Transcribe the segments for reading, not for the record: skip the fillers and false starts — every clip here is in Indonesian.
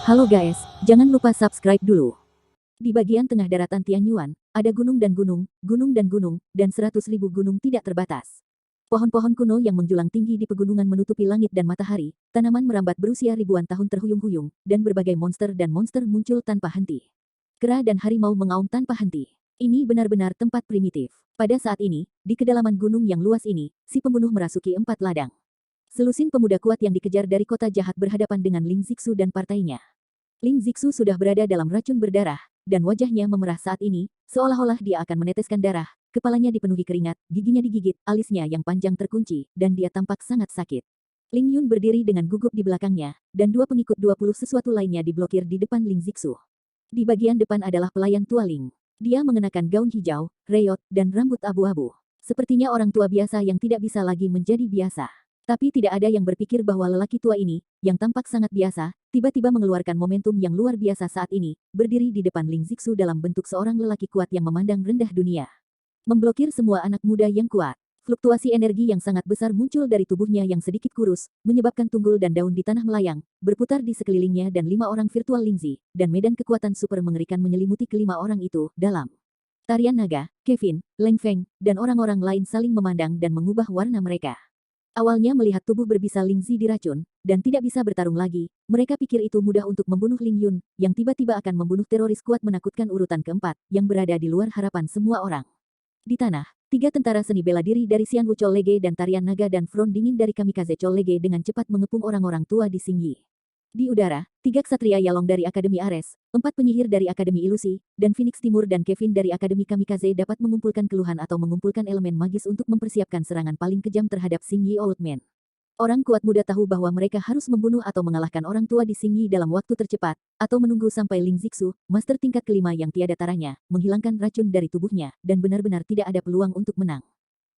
Halo guys, jangan lupa subscribe dulu. Di bagian tengah daratan Tianyuan, ada gunung dan gunung, gunung dan gunung, dan 100.000 gunung tidak terbatas. Pohon-pohon kuno yang menjulang tinggi di pegunungan menutupi langit dan matahari, tanaman merambat berusia ribuan tahun terhuyung-huyung, dan berbagai monster dan monster muncul tanpa henti. Kera dan harimau mengaum tanpa henti. Ini benar-benar tempat primitif. Pada saat ini, di kedalaman gunung yang luas ini, si pembunuh merasuki 4 ladang. Selusin pemuda kuat yang dikejar dari kota jahat berhadapan dengan Ling Zixu dan partainya. Ling Zixu sudah berada dalam racun berdarah, dan wajahnya memerah saat ini, seolah-olah dia akan meneteskan darah, kepalanya dipenuhi keringat, giginya digigit, alisnya yang panjang terkunci, dan dia tampak sangat sakit. Ling Yun berdiri dengan gugup di belakangnya, dan dua pengikut 20 sesuatu lainnya diblokir di depan Ling Zixu. Di bagian depan adalah pelayan tua Ling. Dia mengenakan gaun hijau, reyot, dan rambut abu-abu. Sepertinya orang tua biasa yang tidak bisa lagi menjadi biasa. Tapi tidak ada yang berpikir bahwa lelaki tua ini, yang tampak sangat biasa, tiba-tiba mengeluarkan momentum yang luar biasa saat ini, berdiri di depan Ling Zixu dalam bentuk seorang lelaki kuat yang memandang rendah dunia. Memblokir semua anak muda yang kuat. Fluktuasi energi yang sangat besar muncul dari tubuhnya yang sedikit kurus, menyebabkan tunggul dan daun di tanah melayang, berputar di sekelilingnya dan 5 orang virtual Lingzi, dan medan kekuatan super mengerikan menyelimuti kelima orang itu, dalam. Tarian naga, Kevin, Leng Feng, dan orang-orang lain saling memandang dan mengubah warna mereka. Awalnya melihat tubuh berbisa Lingzi diracun, dan tidak bisa bertarung lagi, mereka pikir itu mudah untuk membunuh Ling Yun, yang tiba-tiba akan membunuh teroris kuat menakutkan urutan keempat, yang berada di luar harapan semua orang. Di tanah, 3 tentara seni bela diri dari Xian Wu Lege dan tarian naga dan front dingin dari Kamikaze Lege dengan cepat mengepung orang-orang tua di Xingyi. Di udara, 3 ksatria Yalong dari Akademi Ares, 4 penyihir dari Akademi Ilusi, dan Phoenix Timur dan Kevin dari Akademi Kamikaze dapat mengumpulkan keluhan atau mengumpulkan elemen magis untuk mempersiapkan serangan paling kejam terhadap Xingyi Old Man. Orang kuat muda tahu bahwa mereka harus membunuh atau mengalahkan orang tua di Xingyi dalam waktu tercepat, atau menunggu sampai Ling Zixu, master tingkat kelima yang tiada taranya, menghilangkan racun dari tubuhnya, dan benar-benar tidak ada peluang untuk menang.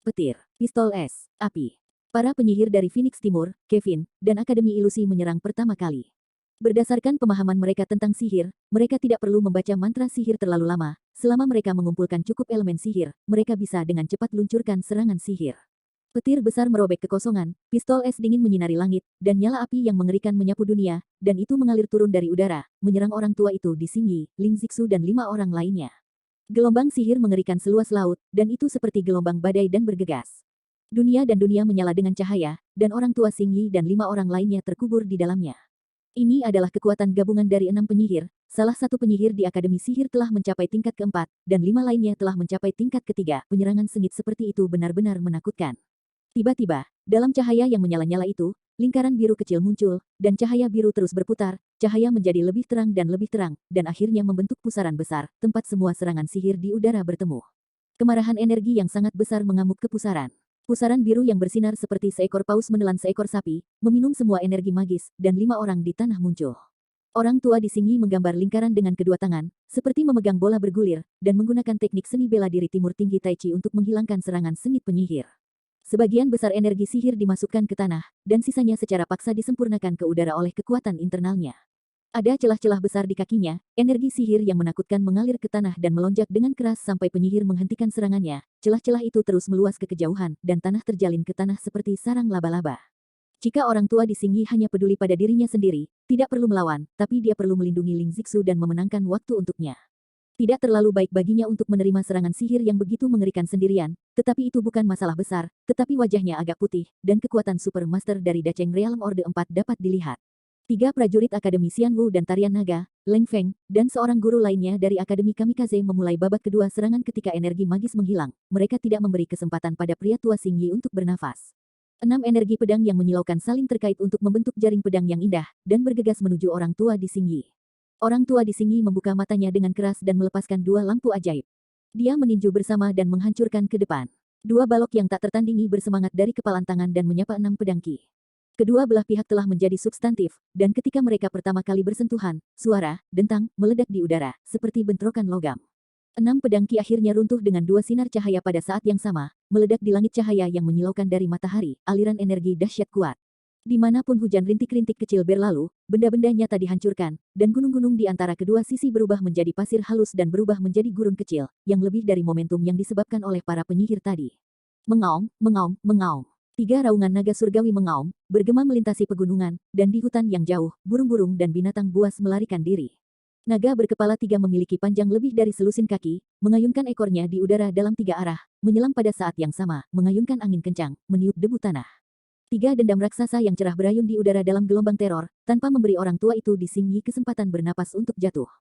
Petir, pistol es, api. Para penyihir dari Phoenix Timur, Kevin, dan Akademi Ilusi menyerang pertama kali. Berdasarkan pemahaman mereka tentang sihir, mereka tidak perlu membaca mantra sihir terlalu lama. Selama mereka mengumpulkan cukup elemen sihir, mereka bisa dengan cepat luncurkan serangan sihir. Petir besar merobek kekosongan, pistol es dingin menyinari langit, dan nyala api yang mengerikan menyapu dunia, dan itu mengalir turun dari udara, menyerang orang tua itu di Xingyi, Ling Zixu dan 5 orang lainnya. Gelombang sihir mengerikan seluas laut, dan itu seperti gelombang badai dan bergegas. Dunia dan dunia menyala dengan cahaya, dan orang tua Xingyi dan 5 orang lainnya terkubur di dalamnya. Ini adalah kekuatan gabungan dari 6 penyihir, salah satu penyihir di Akademi Sihir telah mencapai tingkat keempat, dan 5 lainnya telah mencapai tingkat ketiga. Penyerangan sengit seperti itu benar-benar menakutkan. Tiba-tiba, dalam cahaya yang menyala-nyala itu, lingkaran biru kecil muncul, dan cahaya biru terus berputar, cahaya menjadi lebih terang, dan akhirnya membentuk pusaran besar, tempat semua serangan sihir di udara bertemu. Kemarahan energi yang sangat besar mengamuk ke pusaran. Pusaran biru yang bersinar seperti seekor paus menelan seekor sapi, meminum semua energi magis, dan 5 orang di tanah muncul. Orang tua di Xingyi menggambar lingkaran dengan kedua tangan, seperti memegang bola bergulir, dan menggunakan teknik seni bela diri timur tinggi Tai Chi untuk menghilangkan serangan sengit penyihir. Sebagian besar energi sihir dimasukkan ke tanah, dan sisanya secara paksa disempurnakan ke udara oleh kekuatan internalnya. Ada celah-celah besar di kakinya, energi sihir yang menakutkan mengalir ke tanah dan melonjak dengan keras sampai penyihir menghentikan serangannya. Celah-celah itu terus meluas ke kejauhan, dan tanah terjalin ke tanah seperti sarang laba-laba. Jika orang tua di Xingyi hanya peduli pada dirinya sendiri, tidak perlu melawan, tapi dia perlu melindungi Ling Zixu dan memenangkan waktu untuknya. Tidak terlalu baik baginya untuk menerima serangan sihir yang begitu mengerikan sendirian, tetapi itu bukan masalah besar, tetapi wajahnya agak putih, dan kekuatan Super Master dari Dacheng Realm Orde 4 dapat dilihat. 3 prajurit Akademi Xian Wu dan Tarian Naga, Leng Feng, dan seorang guru lainnya dari Akademi Kamikaze memulai babak kedua serangan ketika energi magis menghilang. Mereka tidak memberi kesempatan pada pria tua Xingyi untuk bernafas. 6 energi pedang yang menyilaukan saling terkait untuk membentuk jaring pedang yang indah, dan bergegas menuju orang tua di Xingyi. Orang tua di Xingyi membuka matanya dengan keras dan melepaskan 2 lampu ajaib. Dia meninju bersama dan menghancurkan ke depan. 2 balok yang tak tertandingi bersemangat dari kepalan tangan dan menyapa 6 pedangki. Kedua belah pihak telah menjadi substantif, dan ketika mereka pertama kali bersentuhan, suara, dentang, meledak di udara, seperti bentrokan logam. 6 pedangki akhirnya runtuh dengan 2 sinar cahaya pada saat yang sama, meledak di langit cahaya yang menyilaukan dari matahari, aliran energi dahsyat kuat. Dimanapun hujan rintik-rintik kecil berlalu, benda-benda nyata dihancurkan, dan gunung-gunung di antara kedua sisi berubah menjadi pasir halus dan berubah menjadi gurun kecil, yang lebih dari momentum yang disebabkan oleh para penyihir tadi. Mengaum, mengaum, mengaum. Tiga raungan naga surgawi mengaum, bergema melintasi pegunungan, dan di hutan yang jauh, burung-burung dan binatang buas melarikan diri. Naga berkepala tiga memiliki panjang lebih dari selusin kaki, mengayunkan ekornya di udara dalam tiga arah, menyelam pada saat yang sama, mengayunkan angin kencang, meniup debu tanah. Tiga dendam raksasa yang cerah berayun di udara dalam gelombang teror, tanpa memberi orang tua itu di Singyi kesempatan bernapas untuk jatuh.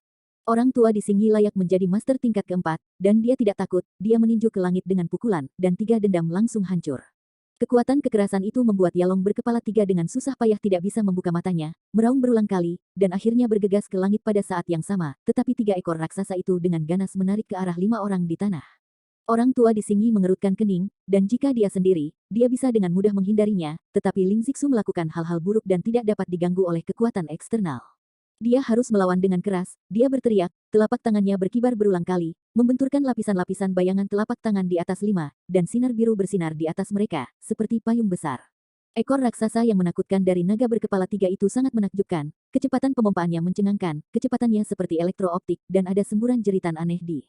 Orang tua di Singyi layak menjadi master tingkat keempat, dan dia tidak takut, dia meninju ke langit dengan pukulan, dan tiga dendam langsung hancur. Kekuatan kekerasan itu membuat Yalong berkepala tiga dengan susah payah tidak bisa membuka matanya, meraung berulang kali, dan akhirnya bergegas ke langit pada saat yang sama, tetapi tiga ekor raksasa itu dengan ganas menarik ke arah lima orang di tanah. Orang tua di Singyi mengerutkan kening, dan jika dia sendiri, dia bisa dengan mudah menghindarinya, tetapi Ling Zixu melakukan hal-hal buruk dan tidak dapat diganggu oleh kekuatan eksternal. Dia harus melawan dengan keras, dia berteriak, telapak tangannya berkibar berulang kali, membenturkan lapisan-lapisan bayangan telapak tangan di atas lima, dan sinar biru bersinar di atas mereka, seperti payung besar. Ekor raksasa yang menakutkan dari naga berkepala tiga itu sangat menakjubkan, kecepatan pemompaannya mencengangkan, kecepatannya seperti elektrooptik, dan ada semburan jeritan aneh di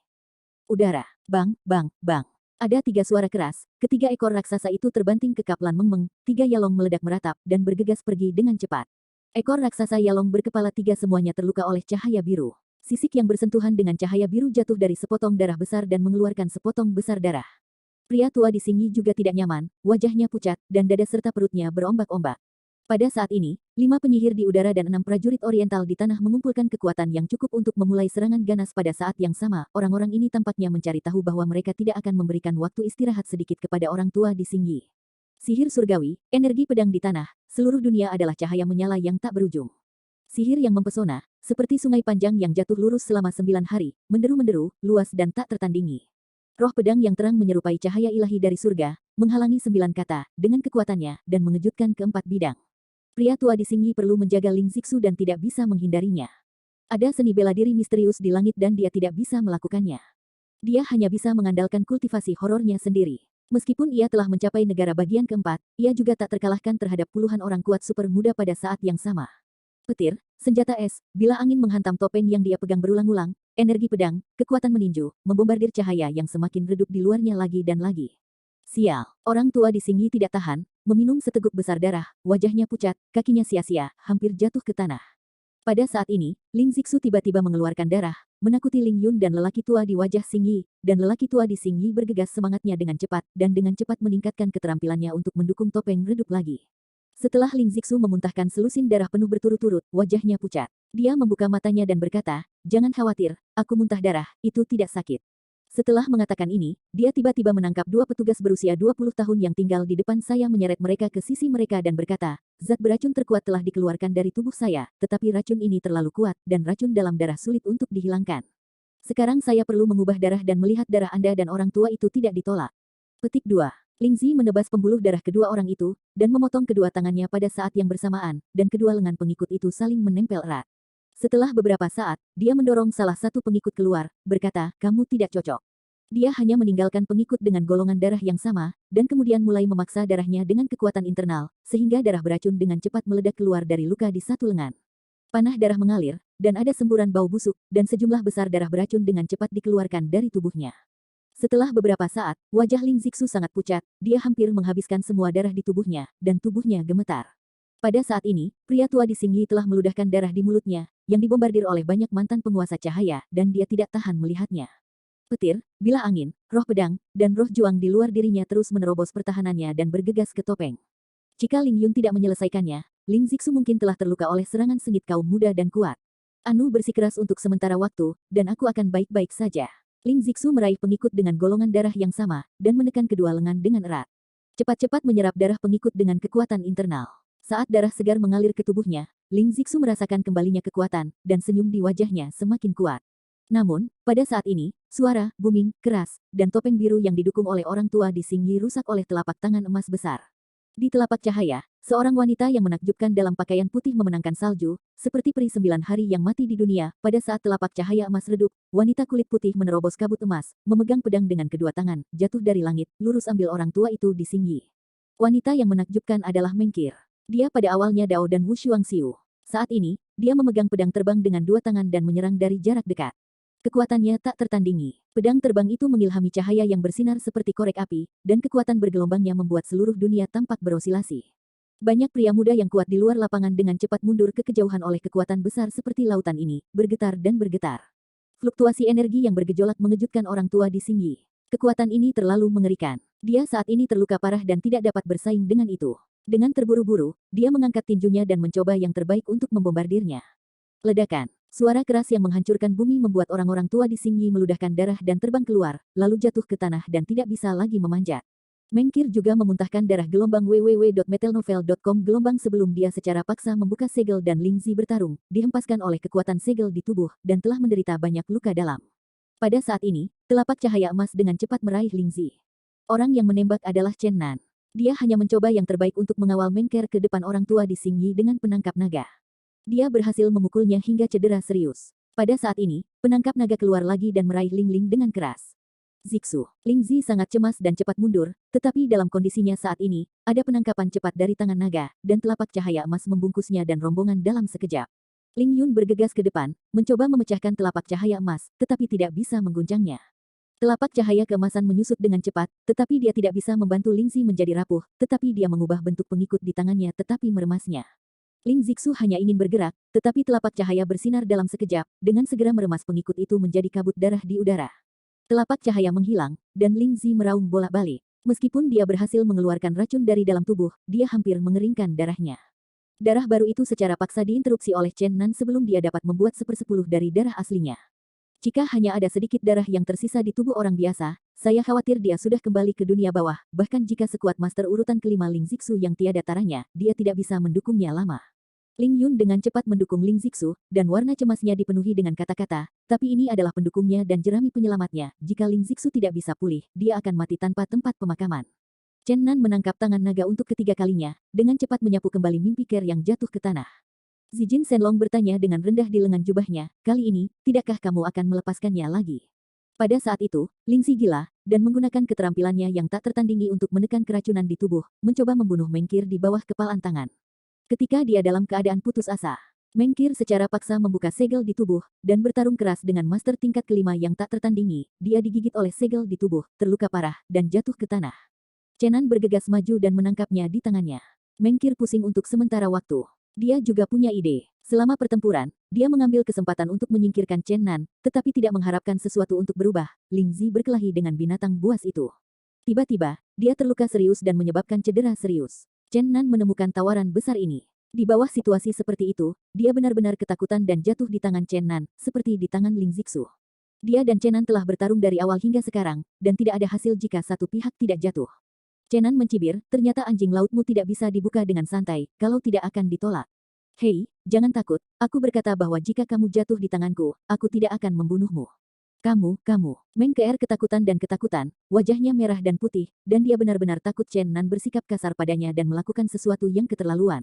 udara. Bang, bang, bang. Ada tiga suara keras, ketiga ekor raksasa itu terbanting ke kaplan mengmeng, tiga Yalong meledak meratap, dan bergegas pergi dengan cepat. Ekor raksasa Yalong berkepala tiga semuanya terluka oleh cahaya biru. Sisik yang bersentuhan dengan cahaya biru jatuh dari sepotong darah besar dan mengeluarkan sepotong besar darah. Pria tua di Singyi juga tidak nyaman, wajahnya pucat, dan dada serta perutnya berombak-ombak. Pada saat ini, 5 penyihir di udara dan 6 prajurit oriental di tanah mengumpulkan kekuatan yang cukup untuk memulai serangan ganas pada saat yang sama. Orang-orang ini tampaknya mencari tahu bahwa mereka tidak akan memberikan waktu istirahat sedikit kepada orang tua di Singyi. Sihir surgawi, energi pedang di tanah, seluruh dunia adalah cahaya menyala yang tak berujung. Sihir yang mempesona, seperti sungai panjang yang jatuh lurus selama 9 hari, menderu-menderu, luas dan tak tertandingi. Roh pedang yang terang menyerupai cahaya ilahi dari surga, menghalangi 9 kata, dengan kekuatannya, dan mengejutkan keempat bidang. Pria tua di Singyi perlu menjaga Ling Zixu dan tidak bisa menghindarinya. Ada seni bela diri misterius di langit dan dia tidak bisa melakukannya. Dia hanya bisa mengandalkan kultivasi horornya sendiri. Meskipun ia telah mencapai negara bagian keempat, ia juga tak terkalahkan terhadap puluhan orang kuat super muda pada saat yang sama. Petir, senjata es, bila angin menghantam topeng yang dia pegang berulang-ulang, energi pedang, kekuatan meninju, membombardir cahaya yang semakin redup di luarnya lagi dan lagi. Sial, orang tua di Singyi tidak tahan, meminum seteguk besar darah, wajahnya pucat, kakinya sia-sia, hampir jatuh ke tanah. Pada saat ini, Ling Zixu tiba-tiba mengeluarkan darah, menakuti Ling Yun dan lelaki tua di wajah Singyi, dan lelaki tua di Singyi bergegas semangatnya dengan cepat, dan dengan cepat meningkatkan keterampilannya untuk mendukung topeng redup lagi. Setelah Ling Zixu memuntahkan selusin darah penuh berturut-turut, wajahnya pucat. Dia membuka matanya dan berkata, "Jangan khawatir, aku muntah darah, itu tidak sakit." Setelah mengatakan ini, dia tiba-tiba menangkap dua petugas berusia 20 tahun yang tinggal di depan saya menyeret mereka ke sisi mereka dan berkata, "Zat beracun terkuat telah dikeluarkan dari tubuh saya, tetapi racun ini terlalu kuat, dan racun dalam darah sulit untuk dihilangkan. Sekarang saya perlu mengubah darah dan melihat darah Anda dan orang tua itu tidak ditolak." Petik 2. Ling Zi menebas pembuluh darah kedua orang itu, dan memotong kedua tangannya pada saat yang bersamaan, dan kedua lengan pengikut itu saling menempel erat. Setelah beberapa saat, dia mendorong salah satu pengikut keluar, berkata, "Kamu tidak cocok." Dia hanya meninggalkan pengikut dengan golongan darah yang sama, dan kemudian mulai memaksa darahnya dengan kekuatan internal, sehingga darah beracun dengan cepat meledak keluar dari luka di satu lengan. Panah darah mengalir, dan ada semburan bau busuk, dan sejumlah besar darah beracun dengan cepat dikeluarkan dari tubuhnya. Setelah beberapa saat, wajah Ling Zixu sangat pucat, dia hampir menghabiskan semua darah di tubuhnya, dan tubuhnya gemetar. Pada saat ini, pria tua di Singyi telah meludahkan darah di mulutnya, yang dibombardir oleh banyak mantan penguasa cahaya, dan dia tidak tahan melihatnya. Petir, bilah angin, roh pedang, dan roh juang di luar dirinya terus menerobos pertahanannya dan bergegas ke topeng. Jika Ling Yun tidak menyelesaikannya, Ling Zixu mungkin telah terluka oleh serangan sengit kaum muda dan kuat. Anu bersikeras untuk sementara waktu, dan aku akan baik-baik saja. Ling Zixu meraih pengikut dengan golongan darah yang sama, dan menekan kedua lengan dengan erat. Cepat-cepat menyerap darah pengikut dengan kekuatan internal. Saat darah segar mengalir ke tubuhnya, Ling Zixu merasakan kembalinya kekuatan, dan senyum di wajahnya semakin kuat. Namun, pada saat ini, suara, booming, keras, dan topeng biru yang didukung oleh orang tua di Singyi rusak oleh telapak tangan emas besar. Di telapak cahaya, seorang wanita yang menakjubkan dalam pakaian putih memenangkan salju, seperti peri 9 hari yang mati di dunia. Pada saat telapak cahaya emas redup, wanita kulit putih menerobos kabut emas, memegang pedang dengan kedua tangan, jatuh dari langit, lurus ambil orang tua itu di Singyi. Wanita yang menakjubkan adalah Mengkir. Dia pada awalnya Dao dan Wu Shuangxiu. Saat ini, dia memegang pedang terbang dengan dua tangan dan menyerang dari jarak dekat. Kekuatannya tak tertandingi. Pedang terbang itu mengilhami cahaya yang bersinar seperti korek api, dan kekuatan bergelombangnya membuat seluruh dunia tampak berosilasi. Banyak pria muda yang kuat di luar lapangan dengan cepat mundur ke kejauhan oleh kekuatan besar seperti lautan ini, bergetar dan bergetar. Fluktuasi energi yang bergejolak mengejutkan orang tua di Xingyi. Kekuatan ini terlalu mengerikan. Dia saat ini terluka parah dan tidak dapat bersaing dengan itu. Dengan terburu-buru, dia mengangkat tinjunya dan mencoba yang terbaik untuk membombardirnya. Ledakan. Suara keras yang menghancurkan bumi membuat orang-orang tua di Xingyi meludahkan darah dan terbang keluar, lalu jatuh ke tanah dan tidak bisa lagi memanjat. Mengkir juga memuntahkan darah gelombang www.metalnovel.com gelombang sebelum dia secara paksa membuka segel dan Lingzi bertarung, dihempaskan oleh kekuatan segel di tubuh, dan telah menderita banyak luka dalam. Pada saat ini, telapak cahaya emas dengan cepat meraih Lingzi. Orang yang menembak adalah Chen Nan. Dia hanya mencoba yang terbaik untuk mengawal Mengker ke depan orang tua di Xingyi dengan penangkap naga. Dia berhasil memukulnya hingga cedera serius. Pada saat ini, penangkap naga keluar lagi dan meraih Ling Ling dengan keras. Zixu. Lingzi sangat cemas dan cepat mundur, tetapi dalam kondisinya saat ini, ada penangkapan cepat dari tangan naga, dan telapak cahaya emas membungkusnya dan rombongan dalam sekejap. Ling Yun bergegas ke depan, mencoba memecahkan telapak cahaya emas, tetapi tidak bisa mengguncangnya. Telapak cahaya keemasan menyusut dengan cepat, tetapi dia tidak bisa membantu Lingzi menjadi rapuh, tetapi dia mengubah bentuk pengikut di tangannya tetapi meremasnya. Ling Zixu hanya ingin bergerak, tetapi telapak cahaya bersinar dalam sekejap, dengan segera meremas pengikut itu menjadi kabut darah di udara. Telapak cahaya menghilang, dan Ling Zi meraung bolak-balik. Meskipun dia berhasil mengeluarkan racun dari dalam tubuh, dia hampir mengeringkan darahnya. Darah baru itu secara paksa diinterupsi oleh Chen Nan sebelum dia dapat membuat 1/10 dari darah aslinya. Jika hanya ada sedikit darah yang tersisa di tubuh orang biasa, saya khawatir dia sudah kembali ke dunia bawah, bahkan jika sekuat master urutan kelima Ling Zixu yang tiada taranya, dia tidak bisa mendukungnya lama. Ling Yun dengan cepat mendukung Ling Zixu, dan warna cemasnya dipenuhi dengan kata-kata, tapi ini adalah pendukungnya dan jerami penyelamatnya, jika Ling Zixu tidak bisa pulih, dia akan mati tanpa tempat pemakaman. Chen Nan menangkap tangan naga untuk ketiga kalinya, dengan cepat menyapu kembali mimpi Ker yang jatuh ke tanah. Zijin Shenlong bertanya dengan rendah di lengan jubahnya, kali ini, tidakkah kamu akan melepaskannya lagi? Pada saat itu, Lingzi gila, dan menggunakan keterampilannya yang tak tertandingi untuk menekan keracunan di tubuh, mencoba membunuh Mengkir di bawah kepalan tangan. Ketika dia dalam keadaan putus asa, Mengkir secara paksa membuka segel di tubuh, dan bertarung keras dengan master tingkat kelima yang tak tertandingi, dia digigit oleh segel di tubuh, terluka parah, dan jatuh ke tanah. Chenan bergegas maju dan menangkapnya di tangannya. Mengkir pusing untuk sementara waktu. Dia juga punya ide. Selama pertempuran, dia mengambil kesempatan untuk menyingkirkan Chen Nan, tetapi tidak mengharapkan sesuatu untuk berubah. Ling Zi berkelahi dengan binatang buas itu. Tiba-tiba, dia terluka serius dan menyebabkan cedera serius. Chen Nan menemukan tawaran besar ini. Di bawah situasi seperti itu, dia benar-benar ketakutan dan jatuh di tangan Chen Nan, seperti di tangan Ling Zixu. Dia dan Chen Nan telah bertarung dari awal hingga sekarang, dan tidak ada hasil jika satu pihak tidak jatuh. Chen Nan mencibir, ternyata anjing lautmu tidak bisa dibuka dengan santai, kalau tidak akan ditolak. Hei, jangan takut, aku berkata bahwa jika kamu jatuh di tanganku, aku tidak akan membunuhmu. Kamu. Meng Keer ketakutan dan ketakutan, wajahnya merah dan putih, dan dia benar-benar takut Chen Nan bersikap kasar padanya dan melakukan sesuatu yang keterlaluan.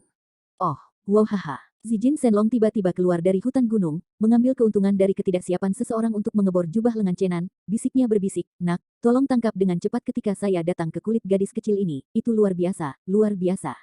Oh, wow haha. Zijin Shenlong tiba-tiba keluar dari hutan gunung, mengambil keuntungan dari ketidaksiapan seseorang untuk mengebor jubah lengan Chen Nan, bisiknya berbisik, nak, tolong tangkap dengan cepat ketika saya datang ke kulit gadis kecil ini, itu luar biasa, luar biasa.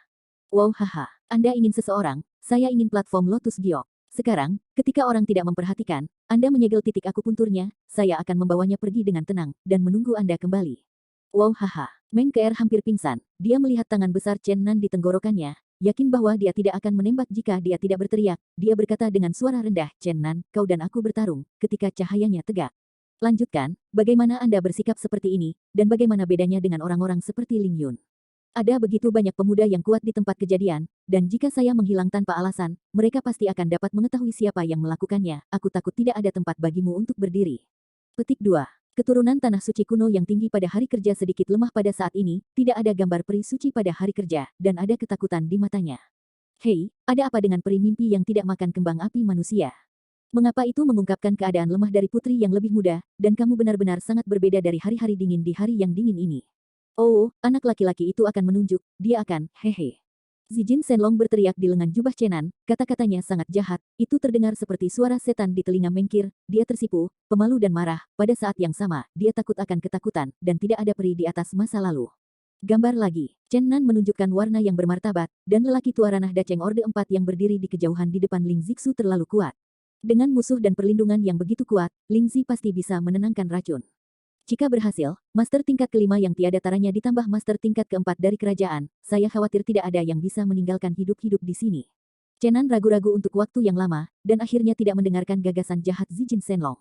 Wow haha, Anda ingin seseorang, saya ingin platform Lotus Giok. Sekarang, ketika orang tidak memperhatikan, Anda menyegel titik akupunturnya, saya akan membawanya pergi dengan tenang, dan menunggu Anda kembali. Wow haha, Meng Keer hampir pingsan, dia melihat tangan besar Chen Nan di tenggorokannya, yakin bahwa dia tidak akan menembak jika dia tidak berteriak, dia berkata dengan suara rendah, Chen Nan, kau dan aku bertarung, ketika cahayanya tegak. Lanjutkan, bagaimana Anda bersikap seperti ini, dan bagaimana bedanya dengan orang-orang seperti Ling Yun. Ada begitu banyak pemuda yang kuat di tempat kejadian, dan jika saya menghilang tanpa alasan, mereka pasti akan dapat mengetahui siapa yang melakukannya, aku takut tidak ada tempat bagimu untuk berdiri. Petik 2. Keturunan tanah suci kuno yang tinggi pada hari kerja sedikit lemah pada saat ini, tidak ada gambar peri suci pada hari kerja, dan ada ketakutan di matanya. Hei, ada apa dengan peri mimpi yang tidak makan kembang api manusia? Mengapa itu mengungkapkan keadaan lemah dari putri yang lebih muda, dan kamu benar-benar sangat berbeda dari hari-hari dingin di hari yang dingin ini. Oh, anak laki-laki itu akan menunjuk, dia akan, hehe. Zijin Shenlong berteriak di lengan jubah Chenan, kata-katanya sangat jahat, itu terdengar seperti suara setan di telinga Mengkir, dia tersipu, pemalu dan marah, pada saat yang sama, dia takut akan ketakutan, dan tidak ada peri di atas masa lalu. Gambar lagi, Chen Nan menunjukkan warna yang bermartabat, dan lelaki tua ranah Daceng Orde 4 yang berdiri di kejauhan di depan Ling Zixu terlalu kuat. Dengan musuh dan perlindungan yang begitu kuat, Lingzi pasti bisa menenangkan racun. Jika berhasil, master tingkat kelima yang tiada taranya ditambah master tingkat keempat dari kerajaan, saya khawatir tidak ada yang bisa meninggalkan hidup-hidup di sini. Chenan ragu-ragu untuk waktu yang lama, dan akhirnya tidak mendengarkan gagasan jahat Zijin Shenlong.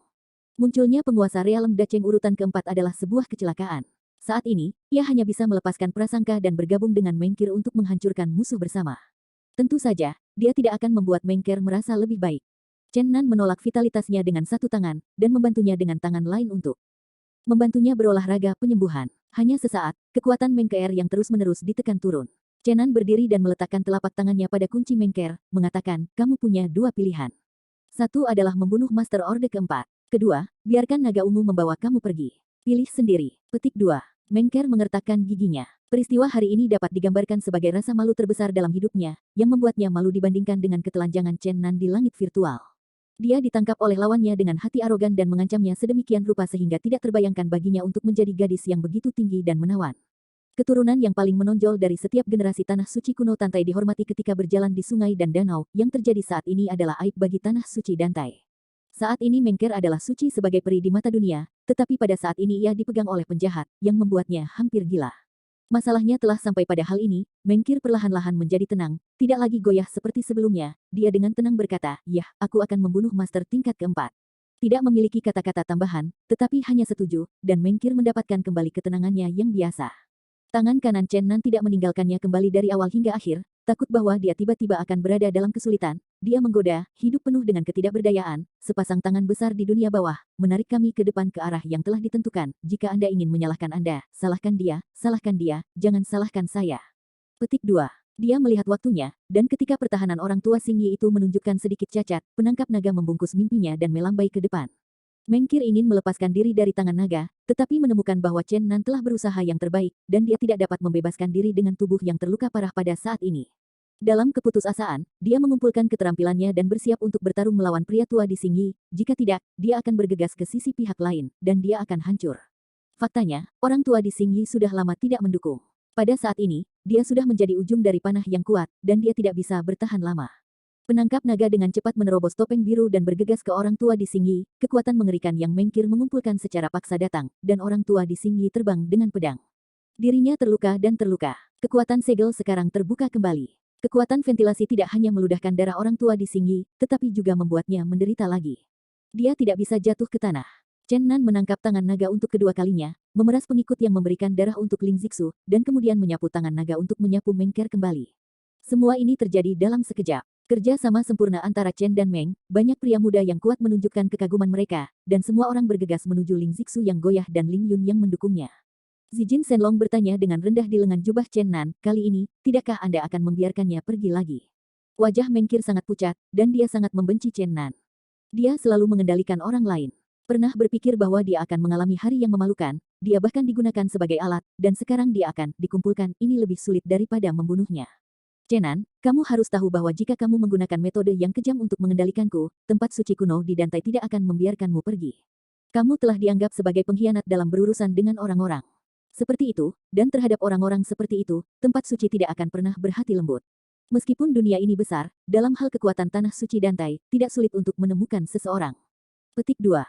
Munculnya penguasa realem Dacheng urutan keempat adalah sebuah kecelakaan. Saat ini, ia hanya bisa melepaskan prasangka dan bergabung dengan Mengkir untuk menghancurkan musuh bersama. Tentu saja, dia tidak akan membuat Mengkir merasa lebih baik. Chen Nan menolak vitalitasnya dengan satu tangan, dan membantunya dengan tangan lain untuk membantunya berolahraga penyembuhan. Hanya sesaat, kekuatan Mengker yang terus-menerus ditekan turun. Chen Nan berdiri dan meletakkan telapak tangannya pada kunci Mengker, mengatakan, kamu punya dua pilihan. Satu adalah membunuh Master Orde keempat. Kedua, biarkan naga ungu membawa kamu pergi. Pilih sendiri. Petik 2. Mengker mengertakkan giginya. Peristiwa hari ini dapat digambarkan sebagai rasa malu terbesar dalam hidupnya, yang membuatnya malu dibandingkan dengan ketelanjangan Chen Nan di langit virtual. Dia ditangkap oleh lawannya dengan hati arogan dan mengancamnya sedemikian rupa sehingga tidak terbayangkan baginya untuk menjadi gadis yang begitu tinggi dan menawan. Keturunan yang paling menonjol dari setiap generasi tanah suci kuno Dantai dihormati ketika berjalan di sungai dan danau, yang terjadi saat ini adalah aib bagi tanah suci Dantai. Saat ini Mengker adalah suci sebagai peri di mata dunia, tetapi pada saat ini ia dipegang oleh penjahat, yang membuatnya hampir gila. Masalahnya telah sampai pada hal ini, Mengkir perlahan-lahan menjadi tenang, tidak lagi goyah seperti sebelumnya, dia dengan tenang berkata, yah, aku akan membunuh master tingkat keempat. Tidak memiliki kata-kata tambahan, tetapi hanya setuju, dan Mengkir mendapatkan kembali ketenangannya yang biasa. Tangan kanan Chen Nan tidak meninggalkannya kembali dari awal hingga akhir, takut bahwa dia tiba-tiba akan berada dalam kesulitan. Dia menggoda, hidup penuh dengan ketidakberdayaan, sepasang tangan besar di dunia bawah, menarik kami ke depan ke arah yang telah ditentukan. Jika Anda ingin menyalahkan Anda, salahkan dia, jangan salahkan saya. Petik 2. Dia melihat waktunya, dan ketika pertahanan orang tua Xingyi itu menunjukkan sedikit cacat, penangkap naga membungkus mimpinya dan melambai ke depan. Mengkir ingin melepaskan diri dari tangan naga, tetapi menemukan bahwa Chen Nan telah berusaha yang terbaik, dan dia tidak dapat membebaskan diri dengan tubuh yang terluka parah pada saat ini. Dalam keputusasaan, dia mengumpulkan keterampilannya dan bersiap untuk bertarung melawan pria tua di Xingyi, jika tidak, dia akan bergegas ke sisi pihak lain, dan dia akan hancur. Faktanya, orang tua di Xingyi sudah lama tidak mendukung. Pada saat ini, dia sudah menjadi ujung dari panah yang kuat, dan dia tidak bisa bertahan lama. Penangkap naga dengan cepat menerobos topeng biru dan bergegas ke orang tua di Xingyi, kekuatan mengerikan yang Mengkir mengumpulkan secara paksa datang, dan orang tua di Xingyi terbang dengan pedang. Dirinya terluka dan terluka. Kekuatan segel sekarang terbuka kembali. Kekuatan ventilasi tidak hanya meludahkan darah orang tua di Xingyi, tetapi juga membuatnya menderita lagi. Dia tidak bisa jatuh ke tanah. Chen Nan menangkap tangan naga untuk kedua kalinya, memeras pengikut yang memberikan darah untuk Ling Zixu, dan kemudian menyapu tangan naga untuk menyapu Mengker kembali. Semua ini terjadi dalam sekejap. Kerja sama sempurna antara Chen dan Meng, banyak pria muda yang kuat menunjukkan kekaguman mereka, dan semua orang bergegas menuju Ling Zixu yang goyah dan Ling Yun yang mendukungnya. Zijin Shenlong bertanya dengan rendah di lengan jubah Chen Nan, kali ini, tidakkah Anda akan membiarkannya pergi lagi? Wajah Mengkir sangat pucat, dan dia sangat membenci Chen Nan. Dia selalu mengendalikan orang lain. Pernah berpikir bahwa dia akan mengalami hari yang memalukan, dia bahkan digunakan sebagai alat, dan sekarang dia akan dikumpulkan, ini lebih sulit daripada membunuhnya. Chen Nan, kamu harus tahu bahwa jika kamu menggunakan metode yang kejam untuk mengendalikanku, tempat suci kuno di Dantai tidak akan membiarkanmu pergi. Kamu telah dianggap sebagai pengkhianat dalam berurusan dengan orang-orang. Seperti itu, dan terhadap orang-orang seperti itu, tempat suci tidak akan pernah berhati lembut. Meskipun dunia ini besar, dalam hal kekuatan tanah suci Dantai, tidak sulit untuk menemukan seseorang. Petik 2.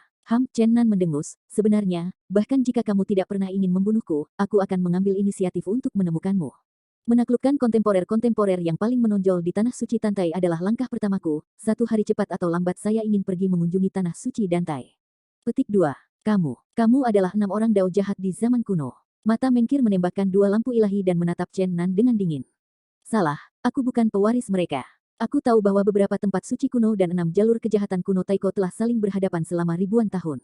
Chen Nan mendengus, sebenarnya, bahkan jika kamu tidak pernah ingin membunuhku, aku akan mengambil inisiatif untuk menemukanmu. Menaklukkan kontemporer yang paling menonjol di Tanah Suci Dantai adalah langkah pertamaku, satu hari cepat atau lambat saya ingin pergi mengunjungi Tanah Suci Dantai. Petik 2. Kamu adalah 6 orang dao jahat di zaman kuno. Mata Mengkir menembakkan 2 lampu ilahi dan menatap Chen Nan dengan dingin. Salah, aku bukan pewaris mereka. Aku tahu bahwa beberapa tempat suci kuno dan 6 jalur kejahatan kuno Taiko telah saling berhadapan selama ribuan tahun.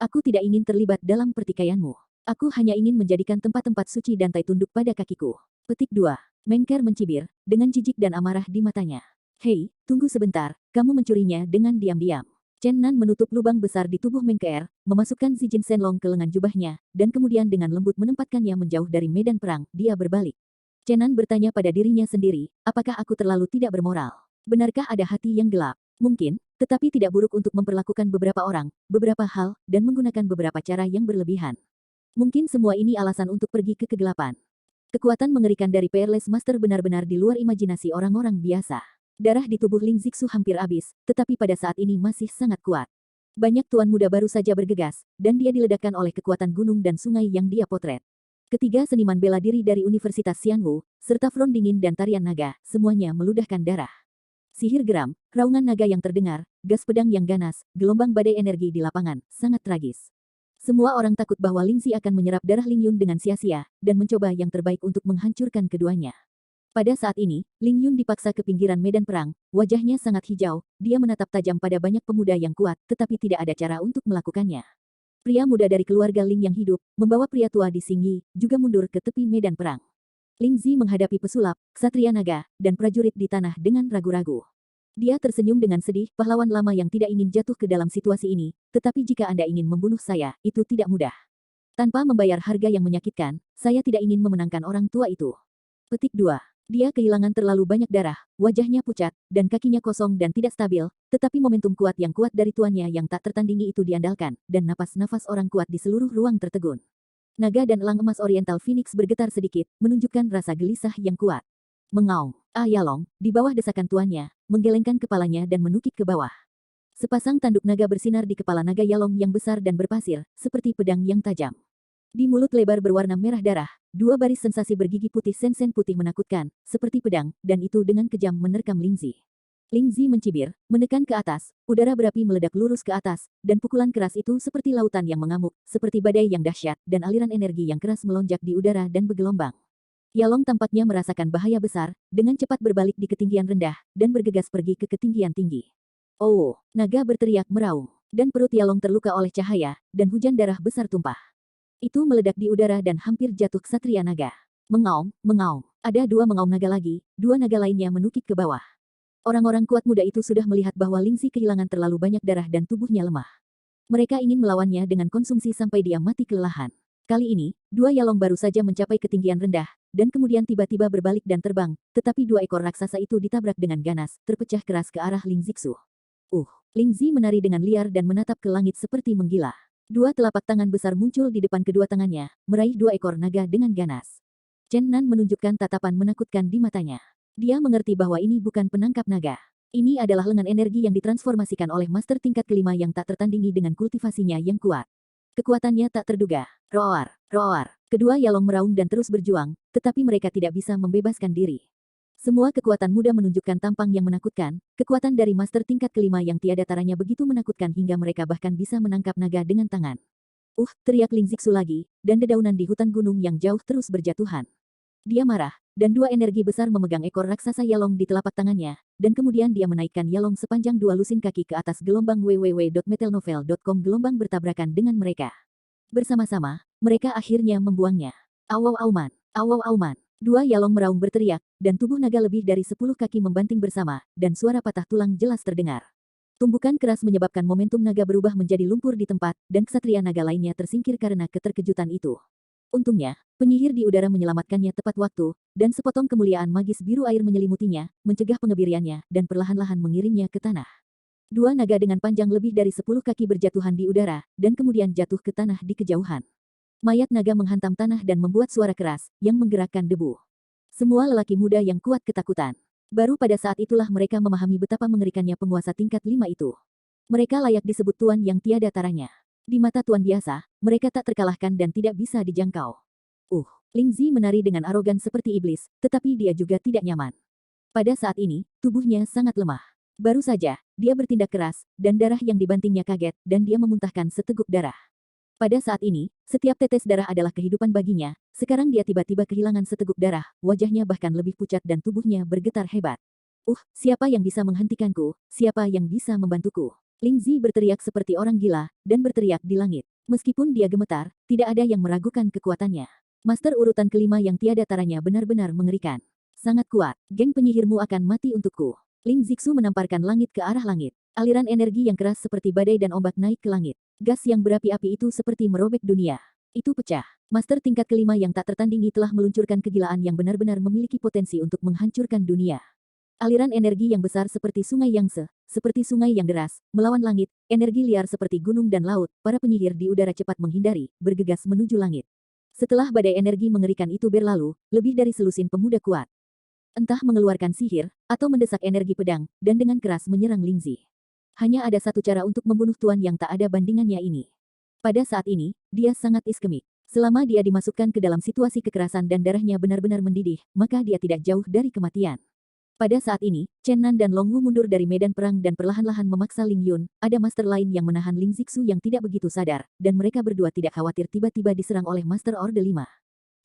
Aku tidak ingin terlibat dalam pertikaianmu. Aku hanya ingin menjadikan tempat-tempat suci Dantai tunduk pada kakiku. Petik 2. Mengker mencibir, dengan jijik dan amarah di matanya. Hei, tunggu sebentar, kamu mencurinya dengan diam-diam. Chen Nan menutup lubang besar di tubuh Mengker, memasukkan Zijin Shenlong ke lengan jubahnya, dan kemudian dengan lembut menempatkannya menjauh dari medan perang, dia berbalik. Chen Nan bertanya pada dirinya sendiri, apakah aku terlalu tidak bermoral? Benarkah ada hati yang gelap? Mungkin, tetapi tidak buruk untuk memperlakukan beberapa orang, beberapa hal, dan menggunakan beberapa cara yang berlebihan. Mungkin semua ini alasan untuk pergi ke kegelapan. Kekuatan mengerikan dari Peerless Master benar-benar di luar imajinasi orang-orang biasa. Darah di tubuh Ling Zixu hampir habis, tetapi pada saat ini masih sangat kuat. Banyak tuan muda baru saja bergegas, dan dia diledakkan oleh kekuatan gunung dan sungai yang dia potret. Ketiga seniman bela diri dari Universitas Xianwu, serta front dingin dan tarian naga, semuanya meludahkan darah. Sihir geram, raungan naga yang terdengar, gas pedang yang ganas, gelombang badai energi di lapangan, sangat tragis. Semua orang takut bahwa Lingzi akan menyerap darah Ling Yun dengan sia-sia, dan mencoba yang terbaik untuk menghancurkan keduanya. Pada saat ini, Ling Yun dipaksa ke pinggiran medan perang, wajahnya sangat hijau, dia menatap tajam pada banyak pemuda yang kuat, tetapi tidak ada cara untuk melakukannya. Pria muda dari keluarga Ling yang hidup, membawa pria tua di Xingyi, juga mundur ke tepi medan perang. Lingzi menghadapi pesulap, ksatria naga, dan prajurit di tanah dengan ragu-ragu. Dia tersenyum dengan sedih, pahlawan lama yang tidak ingin jatuh ke dalam situasi ini, tetapi jika Anda ingin membunuh saya, itu tidak mudah. Tanpa membayar harga yang menyakitkan, saya tidak ingin memenangkan orang tua itu. Petik 2. Dia kehilangan terlalu banyak darah, wajahnya pucat, dan kakinya kosong dan tidak stabil, tetapi momentum kuat yang kuat dari tuannya yang tak tertandingi itu diandalkan, dan napas-nafas orang kuat di seluruh ruang tertegun. Naga dan elang emas Oriental Phoenix bergetar sedikit, menunjukkan rasa gelisah yang kuat. Mengaum, Yalong, di bawah desakan tuannya, menggelengkan kepalanya dan menukik ke bawah. Sepasang tanduk naga bersinar di kepala naga Yalong yang besar dan berpasir, seperti pedang yang tajam. Di mulut lebar berwarna merah darah, dua baris sensasi bergigi putih sen-sen putih menakutkan, seperti pedang, dan itu dengan kejam menerkam Lingzi. Lingzi mencibir, menekan ke atas, udara berapi meledak lurus ke atas, dan pukulan keras itu seperti lautan yang mengamuk, seperti badai yang dahsyat, dan aliran energi yang keras melonjak di udara dan bergelombang. Yalong tampaknya merasakan bahaya besar, dengan cepat berbalik di ketinggian rendah, dan bergegas pergi ke ketinggian tinggi. Oh, naga berteriak meraung, dan perut Yalong terluka oleh cahaya, dan hujan darah besar tumpah. Itu meledak di udara dan hampir jatuh ksatria naga. Mengaum, mengaum. Ada dua mengaum naga lagi, dua naga lainnya menukik ke bawah. Orang-orang kuat muda itu sudah melihat bahwa Lingzi kehilangan terlalu banyak darah dan tubuhnya lemah. Mereka ingin melawannya dengan konsumsi sampai dia mati kelelahan. Kali ini, dua Yalong baru saja mencapai ketinggian rendah, dan kemudian tiba-tiba berbalik dan terbang, tetapi dua ekor raksasa itu ditabrak dengan ganas, terpecah keras ke arah Ling Zixu. Lingzi menari dengan liar dan menatap ke langit seperti menggila. Dua telapak tangan besar muncul di depan kedua tangannya, meraih dua ekor naga dengan ganas. Chen Nan menunjukkan tatapan menakutkan di matanya. Dia mengerti bahwa ini bukan penangkap naga. Ini adalah lengan energi yang ditransformasikan oleh master tingkat kelima yang tak tertandingi dengan kultivasinya yang kuat. Kekuatannya tak terduga. Roar, roar. Kedua Yalong meraung dan terus berjuang, tetapi mereka tidak bisa membebaskan diri. Semua kekuatan muda menunjukkan tampang yang menakutkan, kekuatan dari master tingkat kelima yang tiada taranya begitu menakutkan hingga mereka bahkan bisa menangkap naga dengan tangan. Teriak Ling Zixu lagi, dan dedaunan di hutan gunung yang jauh terus berjatuhan. Dia marah, dan dua energi besar memegang ekor raksasa Yalong di telapak tangannya, dan kemudian dia menaikkan Yalong sepanjang dua lusin kaki ke atas gelombang www.metalnovel.com gelombang bertabrakan dengan mereka. Bersama-sama, mereka akhirnya membuangnya. Awau-auman, awau-auman. Dua Yalong meraung berteriak, dan tubuh naga lebih dari 10 kaki membanting bersama, dan suara patah tulang jelas terdengar. Tumbukan keras menyebabkan momentum naga berubah menjadi lumpur di tempat, dan ksatria naga lainnya tersingkir karena keterkejutan itu. Untungnya, penyihir di udara menyelamatkannya tepat waktu, dan sepotong kemuliaan magis biru air menyelimutinya, mencegah pengebiriannya, dan perlahan-lahan mengirimnya ke tanah. Dua naga dengan panjang lebih dari 10 kaki berjatuhan di udara, dan kemudian jatuh ke tanah di kejauhan. Mayat naga menghantam tanah dan membuat suara keras, yang menggerakkan debu. Semua lelaki muda yang kuat ketakutan. Baru pada saat itulah mereka memahami betapa mengerikannya penguasa tingkat 5 itu. Mereka layak disebut tuan yang tiada taranya. Di mata tuan biasa, mereka tak terkalahkan dan tidak bisa dijangkau. Lingzi menari dengan arogan seperti iblis, tetapi dia juga tidak nyaman. Pada saat ini, tubuhnya sangat lemah. Baru saja, dia bertindak keras, dan darah yang dibantingnya kaget, dan dia memuntahkan seteguk darah. Pada saat ini, setiap tetes darah adalah kehidupan baginya, sekarang dia tiba-tiba kehilangan seteguk darah, wajahnya bahkan lebih pucat dan tubuhnya bergetar hebat. Siapa yang bisa menghentikanku? Siapa yang bisa membantuku? Lingzi berteriak seperti orang gila, dan berteriak di langit. Meskipun dia gemetar, tidak ada yang meragukan kekuatannya. Master urutan kelima yang tiada taranya benar-benar mengerikan. Sangat kuat, geng penyihirmu akan mati untukku. Ling Zixu menamparkan langit ke arah langit. Aliran energi yang keras seperti badai dan ombak naik ke langit. Gas yang berapi-api itu seperti merobek dunia. Itu pecah. Master tingkat kelima yang tak tertandingi telah meluncurkan kegilaan yang benar-benar memiliki potensi untuk menghancurkan dunia. Aliran energi yang besar seperti sungai Yangtze, seperti sungai yang deras, melawan langit, energi liar seperti gunung dan laut, para penyihir di udara cepat menghindari, bergegas menuju langit. Setelah badai energi mengerikan itu berlalu, lebih dari selusin pemuda kuat Entah mengeluarkan sihir, atau mendesak energi pedang, dan dengan keras menyerang Lingzi. Hanya ada satu cara untuk membunuh tuan yang tak ada bandingannya ini. Pada saat ini, dia sangat iskemik. Selama dia dimasukkan ke dalam situasi kekerasan dan darahnya benar-benar mendidih, maka dia tidak jauh dari kematian. Pada saat ini, Chen Nan dan Long Wu mundur dari medan perang dan perlahan-lahan memaksa Ling Yun. Ada master lain yang menahan Ling Zixu yang tidak begitu sadar, dan mereka berdua tidak khawatir tiba-tiba diserang oleh Master Orde 5.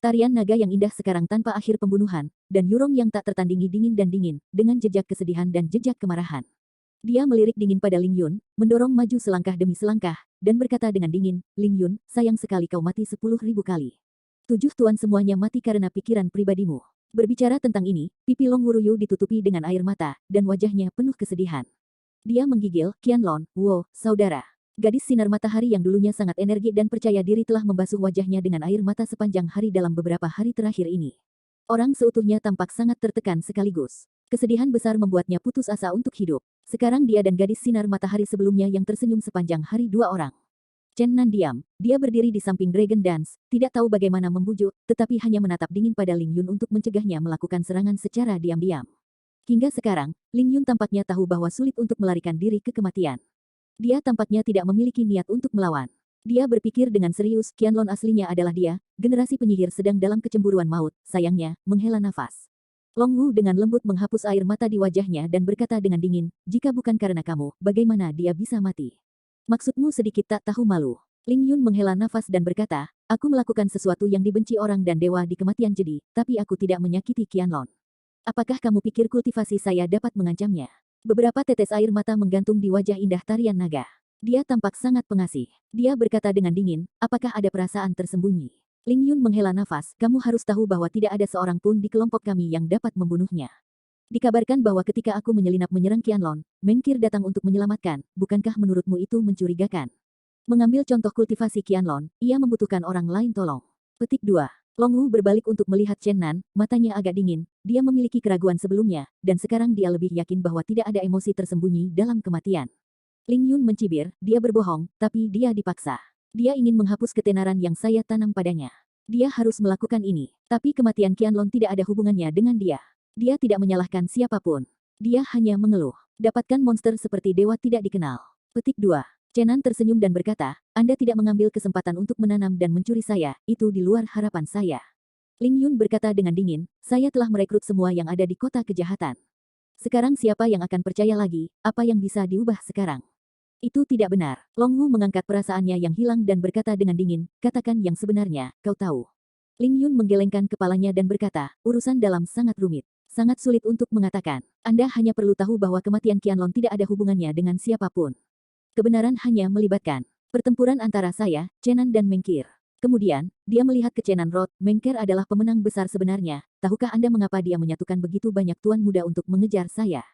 Tarian naga yang indah sekarang tanpa akhir pembunuhan, dan Yurong yang tak tertandingi dingin dan dingin, dengan jejak kesedihan dan jejak kemarahan. Dia melirik dingin pada Ling Yun, mendorong maju selangkah demi selangkah, dan berkata dengan dingin, Ling Yun, sayang sekali kau mati 10.000 kali. 7 tuan semuanya mati karena pikiran pribadimu. Berbicara tentang ini, pipi Long Wuruyu ditutupi dengan air mata, dan wajahnya penuh kesedihan. Dia menggigil, Qianlong, wo, saudara. Gadis sinar matahari yang dulunya sangat energi dan percaya diri telah membasuh wajahnya dengan air mata sepanjang hari dalam beberapa hari terakhir ini. Orang seutuhnya tampak sangat tertekan sekaligus. Kesedihan besar membuatnya putus asa untuk hidup. Sekarang dia dan gadis sinar matahari sebelumnya yang tersenyum sepanjang hari 2 orang. Chen Nan diam. Dia berdiri di samping Dragon Dance, tidak tahu bagaimana membujuk, tetapi hanya menatap dingin pada Ling Yun untuk mencegahnya melakukan serangan secara diam-diam. Hingga sekarang, Ling Yun tampaknya tahu bahwa sulit untuk melarikan diri ke kematian. Dia tampaknya tidak memiliki niat untuk melawan. Dia berpikir dengan serius, Qianlong aslinya adalah dia, generasi penyihir sedang dalam kecemburuan maut, sayangnya, menghela nafas. Long Wu dengan lembut menghapus air mata di wajahnya dan berkata dengan dingin, jika bukan karena kamu, bagaimana dia bisa mati? Maksudmu sedikit tak tahu malu. Ling Yun menghela nafas dan berkata, aku melakukan sesuatu yang dibenci orang dan dewa di kematian jadi, tapi aku tidak menyakiti Qianlong. Apakah kamu pikir kultivasi saya dapat mengancamnya? Beberapa tetes air mata menggantung di wajah indah tarian naga. Dia tampak sangat pengasih. Dia berkata dengan dingin, apakah ada perasaan tersembunyi? Ling Yun menghela nafas, kamu harus tahu bahwa tidak ada seorang pun di kelompok kami yang dapat membunuhnya. Dikabarkan bahwa ketika aku menyelinap menyerang Qianlong, Mengkir datang untuk menyelamatkan, bukankah menurutmu itu mencurigakan? Mengambil contoh kultivasi Qianlong, ia membutuhkan orang lain tolong. Petik 2. Long Wu berbalik untuk melihat Chen Nan, matanya agak dingin, dia memiliki keraguan sebelumnya, dan sekarang dia lebih yakin bahwa tidak ada emosi tersembunyi dalam kematian. Ling Yun mencibir, dia berbohong, tapi dia dipaksa. Dia ingin menghapus ketenaran yang saya tanam padanya. Dia harus melakukan ini. Tapi kematian Qianlong tidak ada hubungannya dengan dia. Dia tidak menyalahkan siapapun. Dia hanya mengeluh. Dapatkan monster seperti dewa tidak dikenal. Petik 2. Chen Nan tersenyum dan berkata, Anda tidak mengambil kesempatan untuk menanam dan mencuri saya, itu di luar harapan saya. Ling Yun berkata dengan dingin, saya telah merekrut semua yang ada di kota kejahatan. Sekarang siapa yang akan percaya lagi, apa yang bisa diubah sekarang? Itu tidak benar. Long Wu mengangkat perasaannya yang hilang dan berkata dengan dingin, katakan yang sebenarnya, kau tahu. Ling Yun menggelengkan kepalanya dan berkata, urusan dalam sangat rumit. Sangat sulit untuk mengatakan. Anda hanya perlu tahu bahwa kematian Qianlong tidak ada hubungannya dengan siapapun. Kebenaran hanya melibatkan pertempuran antara saya, Chen Nan dan Mengkir. Kemudian, dia melihat ke Chen Nan Road, Mengkir adalah pemenang besar sebenarnya. Tahukah Anda mengapa dia menyatukan begitu banyak tuan muda untuk mengejar saya?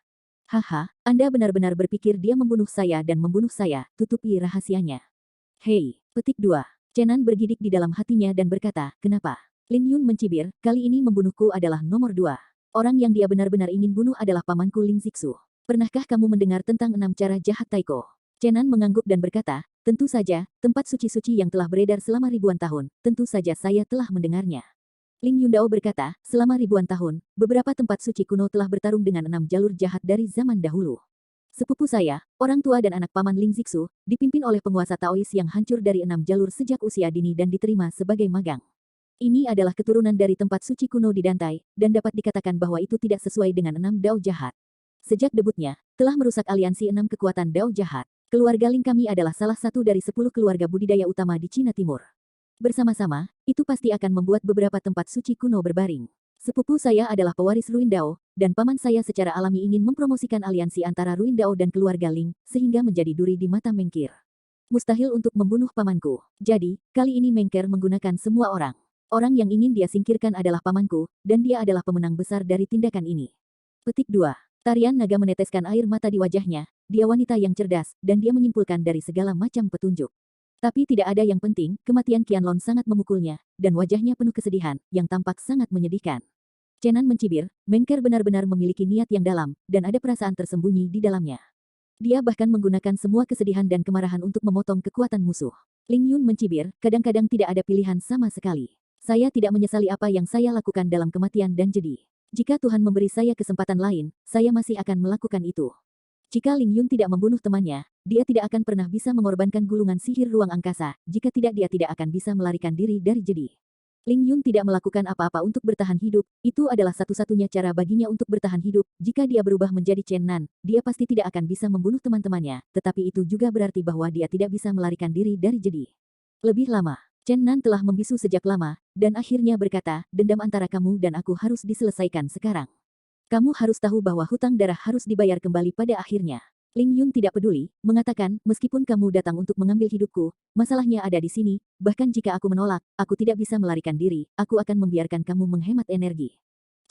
Haha, Anda benar-benar berpikir dia membunuh saya dan membunuh saya, tutupi rahasianya. Hei, petik 2. Chen Nan bergidik di dalam hatinya dan berkata, kenapa? Lin Yun mencibir, kali ini membunuhku adalah nomor 2. Orang yang dia benar-benar ingin bunuh adalah pamanku Ling Zixu. Pernahkah kamu mendengar tentang 6 cara jahat Taiko? Chen Nan mengangguk dan berkata, tentu saja, tempat suci-suci yang telah beredar selama ribuan tahun, tentu saja saya telah mendengarnya. Ling Yundao berkata, selama ribuan tahun, beberapa tempat suci kuno telah bertarung dengan 6 jalur jahat dari zaman dahulu. Sepupu saya, orang tua dan anak paman Ling Zixu, dipimpin oleh penguasa Taois yang hancur dari 6 jalur sejak usia dini dan diterima sebagai magang. Ini adalah keturunan dari tempat suci kuno di Dantai, dan dapat dikatakan bahwa itu tidak sesuai dengan 6 dao jahat. Sejak debutnya, telah merusak aliansi 6 kekuatan dao jahat. Keluarga Ling kami adalah salah satu dari 10 keluarga budidaya utama di Cina Timur. Bersama-sama, itu pasti akan membuat beberapa tempat suci kuno berbaring. Sepupu saya adalah pewaris Ruin Dao, dan paman saya secara alami ingin mempromosikan aliansi antara Ruin Dao dan keluarga Ling, sehingga menjadi duri di mata Mengkir. Mustahil untuk membunuh pamanku. Jadi, kali ini Mengkir menggunakan semua orang. Orang yang ingin dia singkirkan adalah pamanku, dan dia adalah pemenang besar dari tindakan ini. Petik 2. Tarian naga meneteskan air mata di wajahnya, dia wanita yang cerdas, dan dia menyimpulkan dari segala macam petunjuk. Tapi tidak ada yang penting, kematian Qianlong sangat memukulnya, dan wajahnya penuh kesedihan, yang tampak sangat menyedihkan. Chen Nan mencibir, Mengkir benar-benar memiliki niat yang dalam, dan ada perasaan tersembunyi di dalamnya. Dia bahkan menggunakan semua kesedihan dan kemarahan untuk memotong kekuatan musuh. Ling Yun mencibir, kadang-kadang tidak ada pilihan sama sekali. Saya tidak menyesali apa yang saya lakukan dalam kematian dan jadi. Jika Tuhan memberi saya kesempatan lain, saya masih akan melakukan itu. Jika Ling Yun tidak membunuh temannya, dia tidak akan pernah bisa mengorbankan gulungan sihir ruang angkasa, jika tidak dia tidak akan bisa melarikan diri dari jedi. Ling Yun tidak melakukan apa-apa untuk bertahan hidup, itu adalah satu-satunya cara baginya untuk bertahan hidup. Jika dia berubah menjadi Chen Nan, dia pasti tidak akan bisa membunuh teman-temannya, tetapi itu juga berarti bahwa dia tidak bisa melarikan diri dari jedi. Lebih lama, Chen Nan telah membisu sejak lama, dan akhirnya berkata, dendam antara kamu dan aku harus diselesaikan sekarang. Kamu harus tahu bahwa hutang darah harus dibayar kembali pada akhirnya. Ling Yun tidak peduli, mengatakan, meskipun kamu datang untuk mengambil hidupku, masalahnya ada di sini, bahkan jika aku menolak, aku tidak bisa melarikan diri, aku akan membiarkan kamu menghemat energi.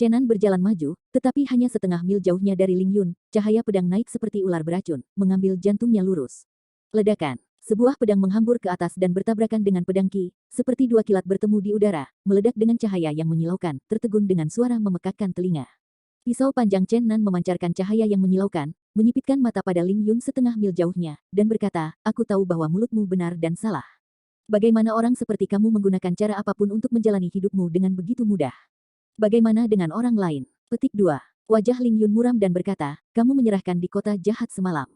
Chenan berjalan maju, tetapi hanya setengah mil jauhnya dari Ling Yun, cahaya pedang naik seperti ular beracun, mengambil jantungnya lurus. Ledakan. Sebuah pedang menghambur ke atas dan bertabrakan dengan pedang Qi, seperti dua kilat bertemu di udara, meledak dengan cahaya yang menyilaukan, tertegun dengan suara memekakkan telinga. Pisau panjang Chen Nan memancarkan cahaya yang menyilaukan, menyipitkan mata pada Ling Yun setengah mil jauhnya, dan berkata, aku tahu bahwa mulutmu benar dan salah. Bagaimana orang seperti kamu menggunakan cara apapun untuk menjalani hidupmu dengan begitu mudah? Bagaimana dengan orang lain? Petik 2. Wajah Ling Yun muram dan berkata, kamu menyerahkan di kota jahat semalam.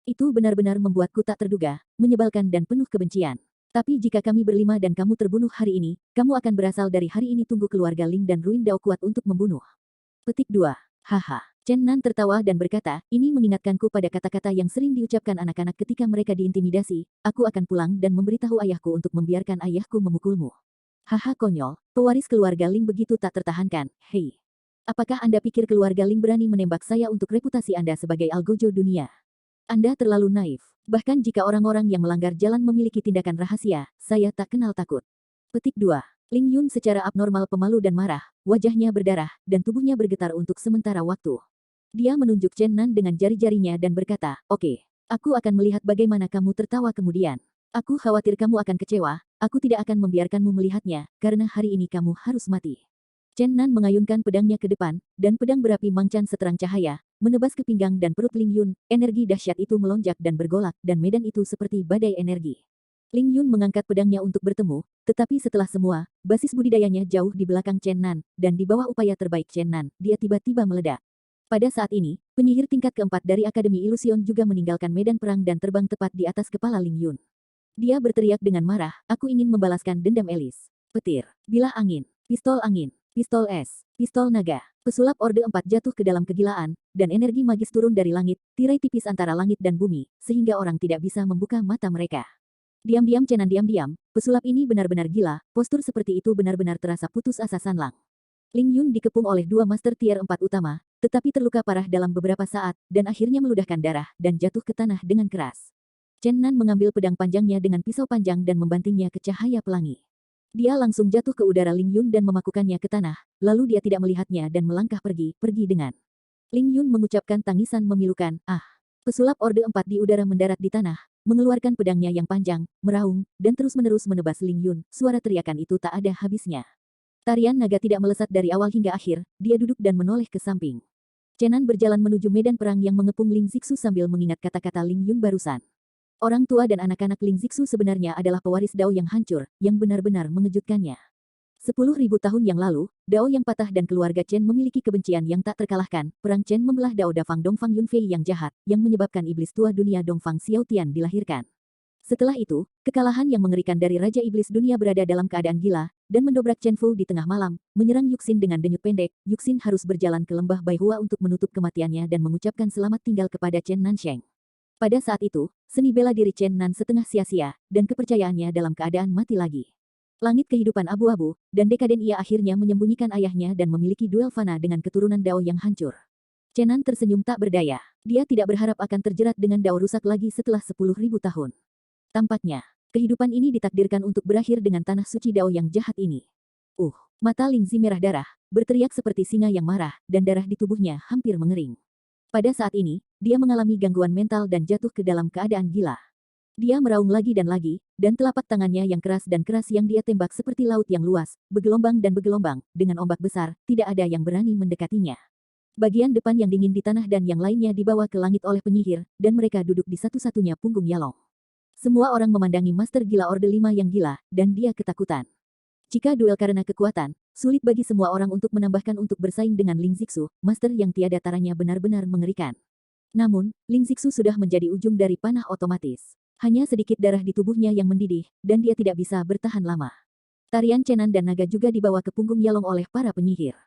Itu benar-benar membuatku tak terduga, menyebalkan dan penuh kebencian. Tapi jika kami berlima dan kamu terbunuh hari ini, kamu akan berasal dari hari ini tunggu keluarga Ling dan Ruin Dao kuat untuk membunuh. Petik 2. Haha. Chen Nan tertawa dan berkata, ini mengingatkanku pada kata-kata yang sering diucapkan anak-anak ketika mereka diintimidasi, aku akan pulang dan memberitahu ayahku untuk membiarkan ayahku memukulmu. Haha konyol, pewaris keluarga Ling begitu tak tertahankan, hei. Apakah Anda pikir keluarga Ling berani menembak saya untuk reputasi Anda sebagai algojo dunia? Anda terlalu naif. Bahkan jika orang-orang yang melanggar jalan memiliki tindakan rahasia, saya tak kenal takut. Petik 2. Ling Yun secara abnormal pemalu dan marah, wajahnya berdarah, dan tubuhnya bergetar untuk sementara waktu. Dia menunjuk Chen Nan dengan jari-jarinya dan berkata, oke, aku akan melihat bagaimana kamu tertawa kemudian. Aku khawatir kamu akan kecewa, aku tidak akan membiarkanmu melihatnya, karena hari ini kamu harus mati. Chen Nan mengayunkan pedangnya ke depan, dan pedang berapi mangcan seterang cahaya, menebas ke pinggang dan perut Ling Yun, energi dahsyat itu melonjak dan bergolak, dan medan itu seperti badai energi. Ling Yun mengangkat pedangnya untuk bertemu, tetapi setelah semua, basis budidayanya jauh di belakang Chen Nan, dan di bawah upaya terbaik Chen Nan, dia tiba-tiba meledak. Pada saat ini, penyihir tingkat keempat dari Akademi Ilusion juga meninggalkan medan perang dan terbang tepat di atas kepala Ling Yun. Dia berteriak dengan marah, aku ingin membalaskan dendam Elis. Petir, bilah angin, pistol es, pistol naga. Pesulap Orde 4 jatuh ke dalam kegilaan, dan energi magis turun dari langit, tirai tipis antara langit dan bumi, sehingga orang tidak bisa membuka mata mereka. Diam-diam Chenan diam-diam, pesulap ini benar-benar gila, postur seperti itu benar-benar terasa putus asa sanlang. Ling Yun dikepung oleh dua Master Tier 4 utama, tetapi terluka parah dalam beberapa saat, dan akhirnya meludahkan darah, dan jatuh ke tanah dengan keras. Chen Nan mengambil pedang panjangnya dengan pisau panjang dan membantingnya ke cahaya pelangi. Dia langsung jatuh ke udara Ling Yun dan memakukannya ke tanah, lalu dia tidak melihatnya dan melangkah pergi dengan. Ling Yun mengucapkan tangisan memilukan, ah. Pesulap Orde 4 di udara mendarat di tanah, mengeluarkan pedangnya yang panjang, meraung, dan terus-menerus menebas Ling Yun, suara teriakan itu tak ada habisnya. Tarian naga tidak melesat dari awal hingga akhir, dia duduk dan menoleh ke samping. Chenan berjalan menuju medan perang yang mengepung Ling Zixu sambil mengingat kata-kata Ling Yun barusan. Orang tua dan anak-anak Ling Zixu sebenarnya adalah pewaris Dao yang hancur, yang benar-benar mengejutkannya. 10.000 tahun yang lalu, Dao yang patah dan keluarga Chen memiliki kebencian yang tak terkalahkan. Perang Chen membelah Dao Dafang Dongfang Yunfei yang jahat, yang menyebabkan iblis tua dunia Dongfang Xiaotian dilahirkan. Setelah itu, kekalahan yang mengerikan dari Raja Iblis Dunia berada dalam keadaan gila, dan mendobrak Chen Fu di tengah malam, menyerang Yuxin dengan denyut pendek. Yuxin harus berjalan ke lembah Baihua untuk menutup kematiannya dan mengucapkan selamat tinggal kepada Chen Nansheng. Pada saat itu, seni bela diri Chen Nan setengah sia-sia, dan kepercayaannya dalam keadaan mati lagi. Langit kehidupan abu-abu, dan dekaden ia akhirnya menyembunyikan ayahnya dan memiliki duel fana dengan keturunan Dao yang hancur. Chenan tersenyum tak berdaya. Dia tidak berharap akan terjerat dengan Dao rusak lagi setelah 10.000 tahun. Tampaknya, kehidupan ini ditakdirkan untuk berakhir dengan tanah suci Dao yang jahat ini. Mata Ling Zi merah darah, berteriak seperti singa yang marah, dan darah di tubuhnya hampir mengering. Pada saat ini, dia mengalami gangguan mental dan jatuh ke dalam keadaan gila. Dia meraung lagi, dan telapak tangannya yang keras yang dia tembak seperti laut yang luas, bergelombang dan bergelombang, dengan ombak besar, tidak ada yang berani mendekatinya. Bagian depan yang dingin di tanah dan yang lainnya dibawa ke langit oleh penyihir, dan mereka duduk di satu-satunya punggung Yalong. Semua orang memandangi Master Gila Orde 5 yang gila, dan dia ketakutan. Jika duel karena kekuatan, sulit bagi semua orang untuk menambahkan untuk bersaing dengan Ling Zixu, master yang tiada taranya benar-benar mengerikan. Namun, Ling Zixu sudah menjadi ujung dari panah otomatis. Hanya sedikit darah di tubuhnya yang mendidih, dan dia tidak bisa bertahan lama. Tarian Cenan dan naga juga dibawa ke punggung Yalong oleh para penyihir.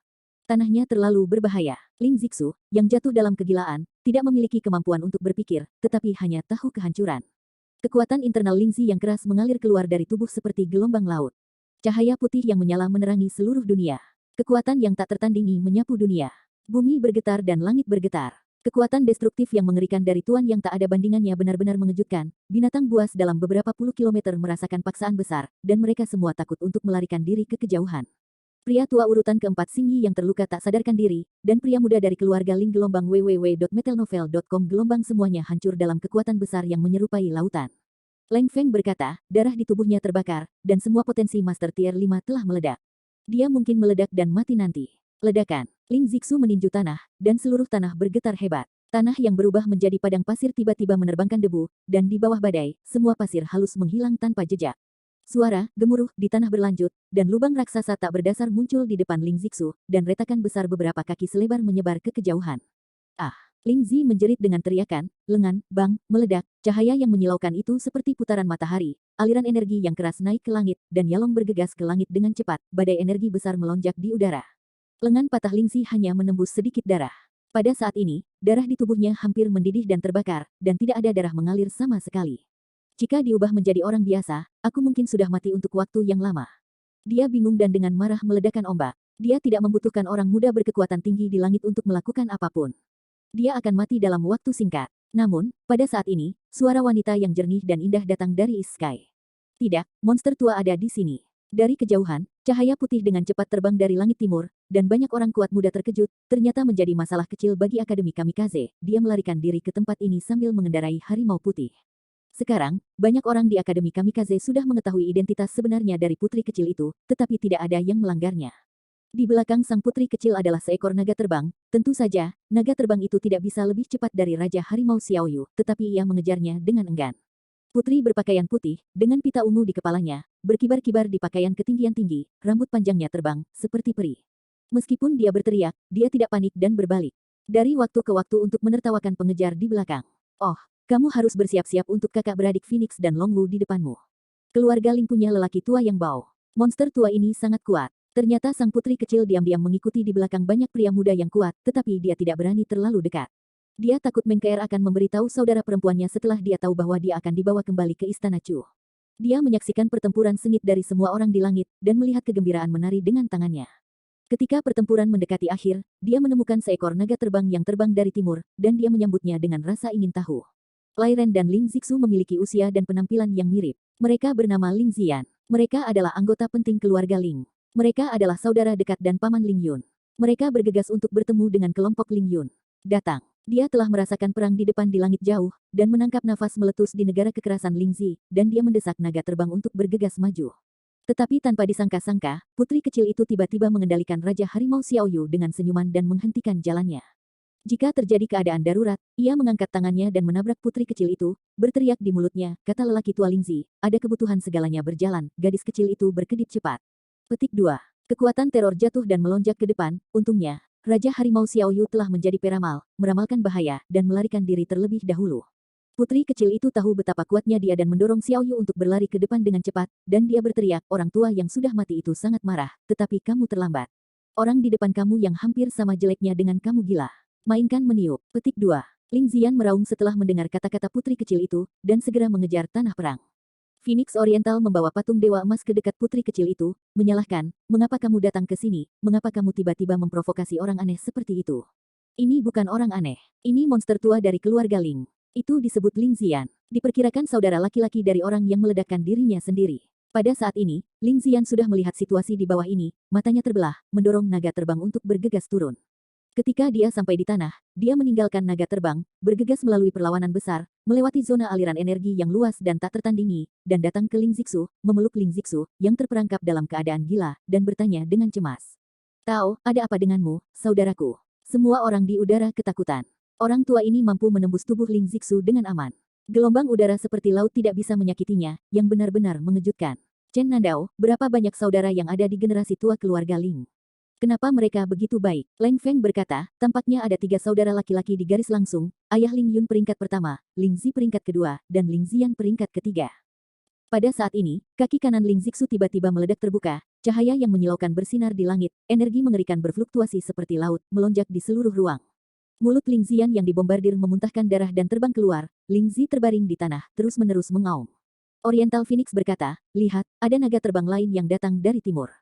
Tanahnya terlalu berbahaya. Ling Zixu, yang jatuh dalam kegilaan, tidak memiliki kemampuan untuk berpikir, tetapi hanya tahu kehancuran. Kekuatan internal Ling Zi yang keras mengalir keluar dari tubuh seperti gelombang laut. Cahaya putih yang menyala menerangi seluruh dunia. Kekuatan yang tak tertandingi menyapu dunia. Bumi bergetar dan langit bergetar. Kekuatan destruktif yang mengerikan dari Tuan yang tak ada bandingannya benar-benar mengejutkan. Binatang buas dalam beberapa puluh kilometer merasakan paksaan besar, dan mereka semua takut untuk melarikan diri ke kejauhan. Pria tua urutan keempat Xingyi yang terluka tak sadarkan diri, dan pria muda dari keluarga Ling gelombang www.metalnovel.com gelombang semuanya hancur dalam kekuatan besar yang menyerupai lautan. Leng Feng berkata, darah di tubuhnya terbakar, dan semua potensi Master Tier 5 telah meledak. Dia mungkin meledak dan mati nanti. Ledakan. Ling Zixu meninju tanah, dan seluruh tanah bergetar hebat. Tanah yang berubah menjadi padang pasir tiba-tiba menerbangkan debu, dan di bawah badai, semua pasir halus menghilang tanpa jejak. Suara, gemuruh, di tanah berlanjut, dan lubang raksasa tak berdasar muncul di depan Ling Zixu, dan retakan besar beberapa kaki selebar menyebar ke kejauhan. Ah! Ling Zi menjerit dengan teriakan, lengan, bang, meledak, cahaya yang menyilaukan itu seperti putaran matahari, aliran energi yang keras naik ke langit, dan Yalong bergegas ke langit dengan cepat, badai energi besar melonjak di udara. Lengan patah Ling Zi hanya menembus sedikit darah. Pada saat ini, darah di tubuhnya hampir mendidih dan terbakar, dan tidak ada darah mengalir sama sekali. Jika diubah menjadi orang biasa, aku mungkin sudah mati untuk waktu yang lama. Dia bingung dan dengan marah meledakkan ombak. Dia tidak membutuhkan orang muda berkekuatan tinggi di langit untuk melakukan apapun. Dia akan mati dalam waktu singkat. Namun, pada saat ini, suara wanita yang jernih dan indah datang dari East Sky. Tidak, monster tua ada di sini. Dari kejauhan, cahaya putih dengan cepat terbang dari langit timur, dan banyak orang kuat muda terkejut, ternyata menjadi masalah kecil bagi Akademi Kamikaze. Dia melarikan diri ke tempat ini sambil mengendarai harimau putih. Sekarang, banyak orang di Akademi Kamikaze sudah mengetahui identitas sebenarnya dari putri kecil itu, tetapi tidak ada yang melanggarnya. Di belakang sang putri kecil adalah seekor naga terbang. Tentu saja, naga terbang itu tidak bisa lebih cepat dari Raja Harimau Xiaoyu, tetapi ia mengejarnya dengan enggan. Putri berpakaian putih, dengan pita ungu di kepalanya, berkibar-kibar di pakaian ketinggian tinggi, rambut panjangnya terbang, seperti peri. Meskipun dia berteriak, dia tidak panik dan berbalik. Dari waktu ke waktu untuk menertawakan pengejar di belakang. Oh, kamu harus bersiap-siap untuk kakak beradik Phoenix dan Longwu di depanmu. Keluarga Ling punya lelaki tua yang bau. Monster tua ini sangat kuat. Ternyata sang putri kecil diam-diam mengikuti di belakang banyak pria muda yang kuat, tetapi dia tidak berani terlalu dekat. Dia takut Meng Keer akan memberitahu saudara perempuannya setelah dia tahu bahwa dia akan dibawa kembali ke Istana Chu. Dia menyaksikan pertempuran sengit dari semua orang di langit, dan melihat kegembiraan menari dengan tangannya. Ketika pertempuran mendekati akhir, dia menemukan seekor naga terbang yang terbang dari timur, dan dia menyambutnya dengan rasa ingin tahu. Lai Ren dan Ling Zixu memiliki usia dan penampilan yang mirip. Mereka bernama Ling Zian. Mereka adalah anggota penting keluarga Ling. Mereka adalah saudara dekat dan paman Ling Yun. Mereka bergegas untuk bertemu dengan kelompok Ling Yun. Datang. Dia telah merasakan perang di depan di langit jauh, dan menangkap nafas meletus di negara kekerasan Ling Zi, dan dia mendesak naga terbang untuk bergegas maju. Tetapi tanpa disangka-sangka, putri kecil itu tiba-tiba mengendalikan Raja Harimau Xiaoyu dengan senyuman dan menghentikan jalannya. Jika terjadi keadaan darurat, ia mengangkat tangannya dan menabrak putri kecil itu, berteriak di mulutnya, kata lelaki tua Ling Zi, ada kebutuhan segalanya berjalan, gadis kecil itu berkedip cepat. Petik 2. Kekuatan teror jatuh dan melonjak ke depan, untungnya, Raja Harimau Xiaoyu telah menjadi peramal, meramalkan bahaya, dan melarikan diri terlebih dahulu. Putri kecil itu tahu betapa kuatnya dia dan mendorong Xiaoyu untuk berlari ke depan dengan cepat, dan dia berteriak, orang tua yang sudah mati itu sangat marah, tetapi kamu terlambat. Orang di depan kamu yang hampir sama jeleknya dengan kamu gila. Mainkan meniup. Petik 2. Ling Zian meraung setelah mendengar kata-kata putri kecil itu, dan segera mengejar tanah perang. Phoenix Oriental membawa patung Dewa Emas ke dekat putri kecil itu, menyalahkan, mengapa kamu datang ke sini, mengapa kamu tiba-tiba memprovokasi orang aneh seperti itu. Ini bukan orang aneh, ini monster tua dari keluarga Ling. Itu disebut Ling Zian, diperkirakan saudara laki-laki dari orang yang meledakkan dirinya sendiri. Pada saat ini, Ling Zian sudah melihat situasi di bawah ini, matanya terbelah, mendorong naga terbang untuk bergegas turun. Ketika dia sampai di tanah, dia meninggalkan naga terbang, bergegas melalui perlawanan besar, melewati zona aliran energi yang luas dan tak tertandingi, dan datang ke Ling Zixu, memeluk Ling Zixu, yang terperangkap dalam keadaan gila, dan bertanya dengan cemas. Tao, ada apa denganmu, saudaraku? Semua orang di udara ketakutan. Orang tua ini mampu menembus tubuh Ling Zixu dengan aman. Gelombang udara seperti laut tidak bisa menyakitinya, yang benar-benar mengejutkan. Chen Nandao, berapa banyak saudara yang ada di generasi tua keluarga Ling? Kenapa mereka begitu baik? Leng Feng berkata, tampaknya ada 3 saudara laki-laki di garis langsung, ayah Ling Yun peringkat pertama, Ling Zi peringkat kedua, dan Ling Ziyan peringkat ketiga. Pada saat ini, kaki kanan Ling Zixu tiba-tiba meledak terbuka, cahaya yang menyilaukan bersinar di langit, energi mengerikan berfluktuasi seperti laut, melonjak di seluruh ruang. Mulut Ling Ziyan yang dibombardir memuntahkan darah dan terbang keluar, Ling Zi terbaring di tanah, terus-menerus mengaum. Oriental Phoenix berkata, lihat, ada naga terbang lain yang datang dari timur.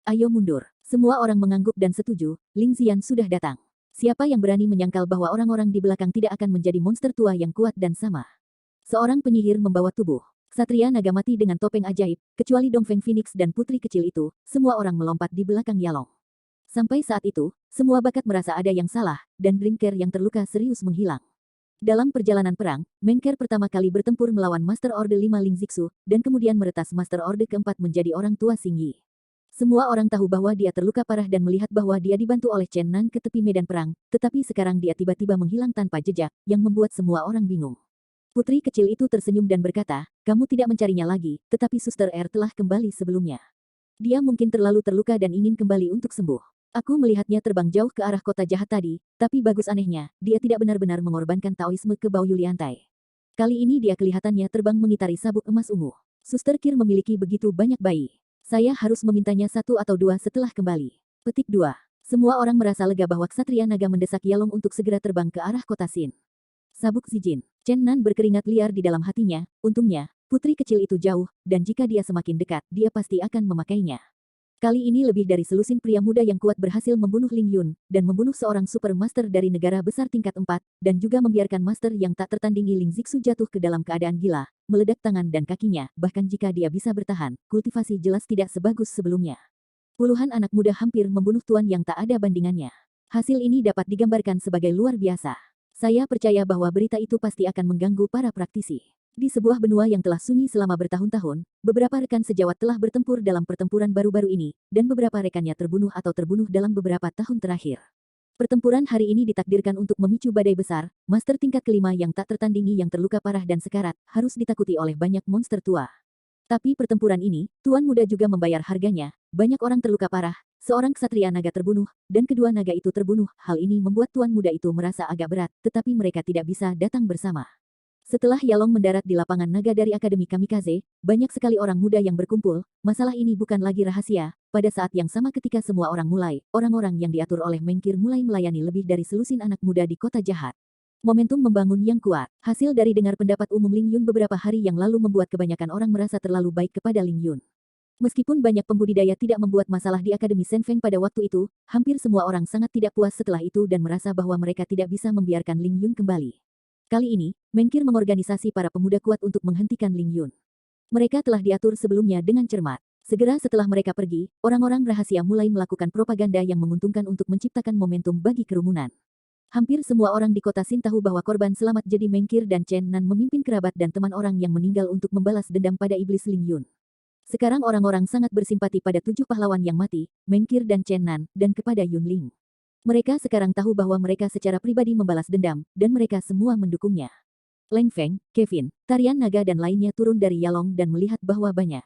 Ayo mundur. Semua orang mengangguk dan setuju, Ling Ziyan sudah datang. Siapa yang berani menyangkal bahwa orang-orang di belakang tidak akan menjadi monster tua yang kuat dan sama. Seorang penyihir membawa tubuh Satria naga mati dengan topeng ajaib, kecuali Dongfeng Phoenix dan putri kecil itu, semua orang melompat di belakang Yalong. Sampai saat itu, semua bakat merasa ada yang salah, dan Brimker yang terluka serius menghilang. Dalam perjalanan perang, Mengker pertama kali bertempur melawan Master Orde 5 Ling Zixu, dan kemudian meretas Master Orde keempat menjadi orang tua Xingyi. Semua orang tahu bahwa dia terluka parah dan melihat bahwa dia dibantu oleh Chen Nan ke tepi medan perang, tetapi sekarang dia tiba-tiba menghilang tanpa jejak, yang membuat semua orang bingung. Putri kecil itu tersenyum dan berkata, kamu tidak mencarinya lagi, tetapi Suster R telah kembali sebelumnya. Dia mungkin terlalu terluka dan ingin kembali untuk sembuh. Aku melihatnya terbang jauh ke arah kota jahat tadi, tapi bagus anehnya, dia tidak benar-benar mengorbankan Taoisme ke Bau Yuliantai. Kali ini dia kelihatannya terbang mengitari sabuk emas ungu. Suster Kir memiliki begitu banyak bayi. Saya harus memintanya 1 atau 2 setelah kembali. Petik 2. Semua orang merasa lega bahwa Ksatria Naga mendesak Yalong untuk segera terbang ke arah kota Sin. Sabuk Zijin. Chen Nan berkeringat liar di dalam hatinya, untungnya, putri kecil itu jauh, dan jika dia semakin dekat, dia pasti akan memakainya. Kali ini lebih dari selusin pria muda yang kuat berhasil membunuh Ling Yun, dan membunuh seorang super master dari negara besar tingkat 4, dan juga membiarkan master yang tak tertandingi Ling Zixu jatuh ke dalam keadaan gila, meledak tangan dan kakinya, bahkan jika dia bisa bertahan, kultivasi jelas tidak sebagus sebelumnya. Puluhan anak muda hampir membunuh tuan yang tak ada bandingannya. Hasil ini dapat digambarkan sebagai luar biasa. Saya percaya bahwa berita itu pasti akan mengganggu para praktisi. Di sebuah benua yang telah sunyi selama bertahun-tahun, beberapa rekan sejawat telah bertempur dalam pertempuran baru-baru ini, dan beberapa rekannya terbunuh atau terbunuh dalam beberapa tahun terakhir. Pertempuran hari ini ditakdirkan untuk memicu badai besar, master tingkat kelima yang tak tertandingi yang terluka parah dan sekarat, harus ditakuti oleh banyak monster tua. Tapi pertempuran ini, tuan muda juga membayar harganya, banyak orang terluka parah, seorang ksatria naga terbunuh, dan kedua naga itu terbunuh, hal ini membuat tuan muda itu merasa agak berat, tetapi mereka tidak bisa datang bersama. Setelah Yalong mendarat di lapangan naga dari Akademi Kamikaze, banyak sekali orang muda yang berkumpul, masalah ini bukan lagi rahasia, pada saat yang sama ketika semua orang-orang yang diatur oleh Mengkir mulai melayani lebih dari selusin anak muda di kota jahat. Momentum membangun yang kuat, hasil dari dengar pendapat umum Ling Yun beberapa hari yang lalu membuat kebanyakan orang merasa terlalu baik kepada Ling Yun. Meskipun banyak pembudidaya tidak membuat masalah di Akademi Senfeng pada waktu itu, hampir semua orang sangat tidak puas setelah itu dan merasa bahwa mereka tidak bisa membiarkan Ling Yun kembali. Kali ini, Mengkir mengorganisasi para pemuda kuat untuk menghentikan Ling Yun. Mereka telah diatur sebelumnya dengan cermat. Segera setelah mereka pergi, orang-orang rahasia mulai melakukan propaganda yang menguntungkan untuk menciptakan momentum bagi kerumunan. Hampir semua orang di kota Sin tahu bahwa korban selamat jadi Mengkir dan Chen Nan memimpin kerabat dan teman orang yang meninggal untuk membalas dendam pada iblis Ling Yun. Sekarang orang-orang sangat bersimpati pada 7 pahlawan yang mati, Mengkir dan Chen Nan, dan kepada Yun Ling. Mereka sekarang tahu bahwa mereka secara pribadi membalas dendam, dan mereka semua mendukungnya. Leng Feng, Kevin, Tarian Naga dan lainnya turun dari Yalong dan melihat bahwa banyak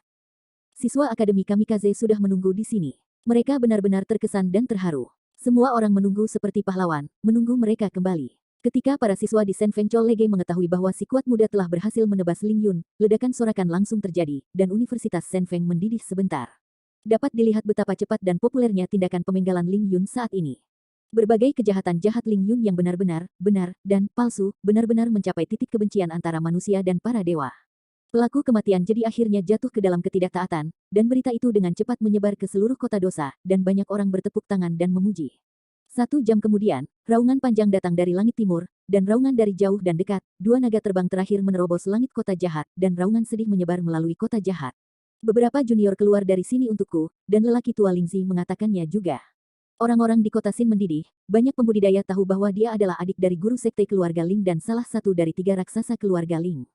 siswa Akademi Kamikaze sudah menunggu di sini. Mereka benar-benar terkesan dan terharu. Semua orang menunggu seperti pahlawan, menunggu mereka kembali. Ketika para siswa di Senfeng Chol Lege mengetahui bahwa si kuat muda telah berhasil menebas Ling Yun, ledakan sorakan langsung terjadi, dan Universitas Senfeng mendidih sebentar. Dapat dilihat betapa cepat dan populernya tindakan pemenggalan Ling Yun saat ini. Berbagai kejahatan jahat Ling Yun yang benar-benar, benar, dan palsu, benar-benar mencapai titik kebencian antara manusia dan para dewa. Pelaku kematian jadi akhirnya jatuh ke dalam ketidaktaatan, dan berita itu dengan cepat menyebar ke seluruh kota dosa, dan banyak orang bertepuk tangan dan memuji. 1 jam kemudian, raungan panjang datang dari langit timur, dan raungan dari jauh dan dekat, 2 naga terbang terakhir menerobos langit kota jahat, dan raungan sedih menyebar melalui kota jahat. Beberapa junior keluar dari sini untukku, dan lelaki tua Lingzi mengatakannya juga. Orang-orang di kota Sin mendidih, banyak pembudidaya tahu bahwa dia adalah adik dari guru sekte keluarga Ling dan salah satu dari 3 raksasa keluarga Ling.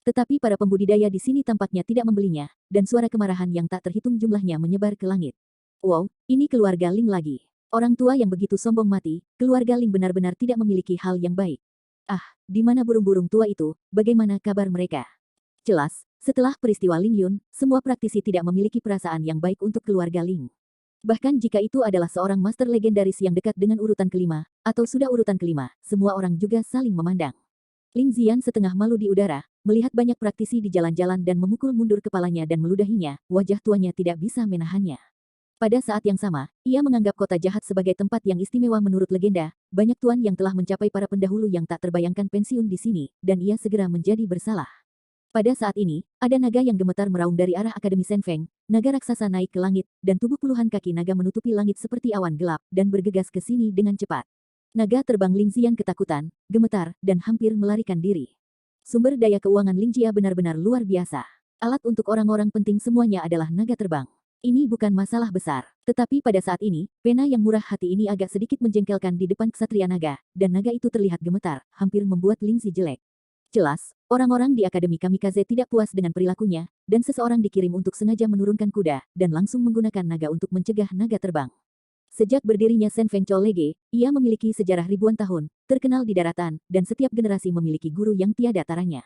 Tetapi para pembudidaya di sini tampaknya tidak membelinya, dan suara kemarahan yang tak terhitung jumlahnya menyebar ke langit. Wow, ini keluarga Ling lagi. Orang tua yang begitu sombong mati, keluarga Ling benar-benar tidak memiliki hal yang baik. Ah, di mana burung-burung tua itu, bagaimana kabar mereka? Jelas, Setelah peristiwa Ling Yun, semua praktisi tidak memiliki perasaan yang baik untuk keluarga Ling. Bahkan jika itu adalah seorang master legendaris yang dekat dengan urutan kelima, atau sudah urutan kelima, semua orang juga saling memandang. Ling Ziyan setengah malu di udara, melihat banyak praktisi di jalan-jalan dan memukul mundur kepalanya dan meludahinya, wajah tuanya tidak bisa menahannya. Pada saat yang sama, ia menganggap kota jahat sebagai tempat yang istimewa menurut legenda, banyak tuan yang telah mencapai para pendahulu yang tak terbayangkan pensiun di sini, dan ia segera menjadi bersalah. Pada saat ini, ada naga yang gemetar meraung dari arah Akademi Senfeng, naga raksasa naik ke langit, dan tubuh puluhan kaki naga menutupi langit seperti awan gelap, dan bergegas ke sini dengan cepat. Naga terbang Ling Ziyan ketakutan, gemetar, dan hampir melarikan diri. Sumber daya keuangan Ling Jia benar-benar luar biasa. Alat untuk orang-orang penting semuanya adalah naga terbang. Ini bukan masalah besar. Tetapi pada saat ini, pena yang murah hati ini agak sedikit menjengkelkan di depan Ksatria Naga, dan naga itu terlihat gemetar, hampir membuat Ling Zi jelek. Jelas, orang-orang di Akademi Kamikaze tidak puas dengan perilakunya, dan seseorang dikirim untuk sengaja menurunkan kuda, dan langsung menggunakan naga untuk mencegah naga terbang. Sejak berdirinya Senfeng Cholege, ia memiliki sejarah ribuan tahun, terkenal di daratan, dan setiap generasi memiliki guru yang tiada taranya.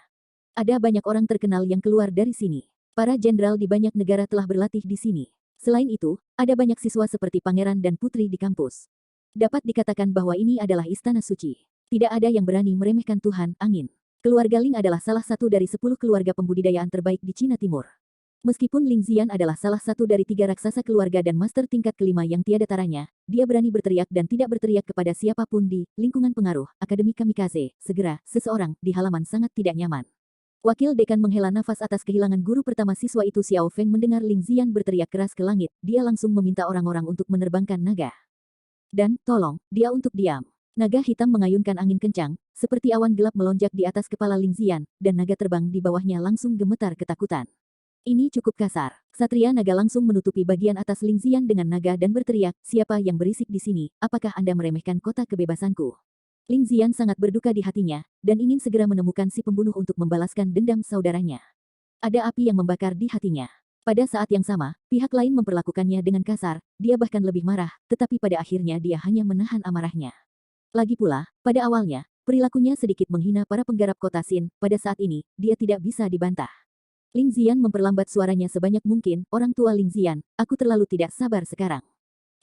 Ada banyak orang terkenal yang keluar dari sini. Para jenderal di banyak negara telah berlatih di sini. Selain itu, ada banyak siswa seperti pangeran dan putri di kampus. Dapat dikatakan bahwa ini adalah istana suci. Tidak ada yang berani meremehkan Tuhan, angin. Keluarga Ling adalah salah satu dari 10 keluarga pembudidayaan terbaik di Cina Timur. Meskipun Ling Ziyan adalah salah satu dari 3 raksasa keluarga dan master tingkat kelima yang tiada taranya, dia berani berteriak dan tidak berteriak kepada siapapun di lingkungan pengaruh Akademi Kamikaze. Segera, seseorang di halaman sangat tidak nyaman. Wakil dekan menghela nafas atas kehilangan guru pertama siswa itu. Xiao Feng mendengar Ling Ziyan berteriak keras ke langit, dia langsung meminta orang-orang untuk menerbangkan naga. Dan, tolong, dia untuk diam. Naga hitam mengayunkan angin kencang, seperti awan gelap melonjak di atas kepala Ling Ziyan, dan naga terbang di bawahnya langsung gemetar ketakutan. Ini cukup kasar. Ksatria naga langsung menutupi bagian atas Ling Ziyan dengan naga dan berteriak, siapa yang berisik di sini, apakah Anda meremehkan kota kebebasanku? Ling Ziyan sangat berduka di hatinya, dan ingin segera menemukan si pembunuh untuk membalaskan dendam saudaranya. Ada api yang membakar di hatinya. Pada saat yang sama, pihak lain memperlakukannya dengan kasar, dia bahkan lebih marah, tetapi pada akhirnya dia hanya menahan amarahnya. Lagi pula, pada awalnya, perilakunya sedikit menghina para penggarap kota Xin, pada saat ini, dia tidak bisa dibantah. Ling Ziyan memperlambat suaranya sebanyak mungkin, orang tua Ling Ziyan, aku terlalu tidak sabar sekarang.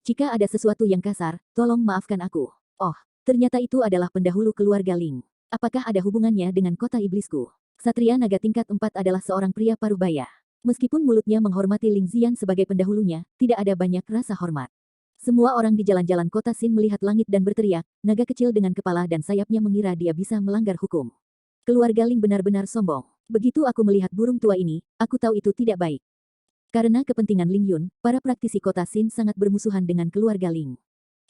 Jika ada sesuatu yang kasar, tolong maafkan aku. Oh. Ternyata itu adalah pendahulu keluarga Ling. Apakah ada hubungannya dengan kota iblisku? Ksatria naga tingkat 4 adalah seorang pria parubaya. Meskipun mulutnya menghormati Ling Ziyan sebagai pendahulunya, tidak ada banyak rasa hormat. Semua orang di jalan-jalan kota Xin melihat langit dan berteriak, naga kecil dengan kepala dan sayapnya mengira dia bisa melanggar hukum. Keluarga Ling benar-benar sombong. Begitu aku melihat burung tua ini, aku tahu itu tidak baik. Karena kepentingan Ling Yun, para praktisi kota Xin sangat bermusuhan dengan keluarga Ling.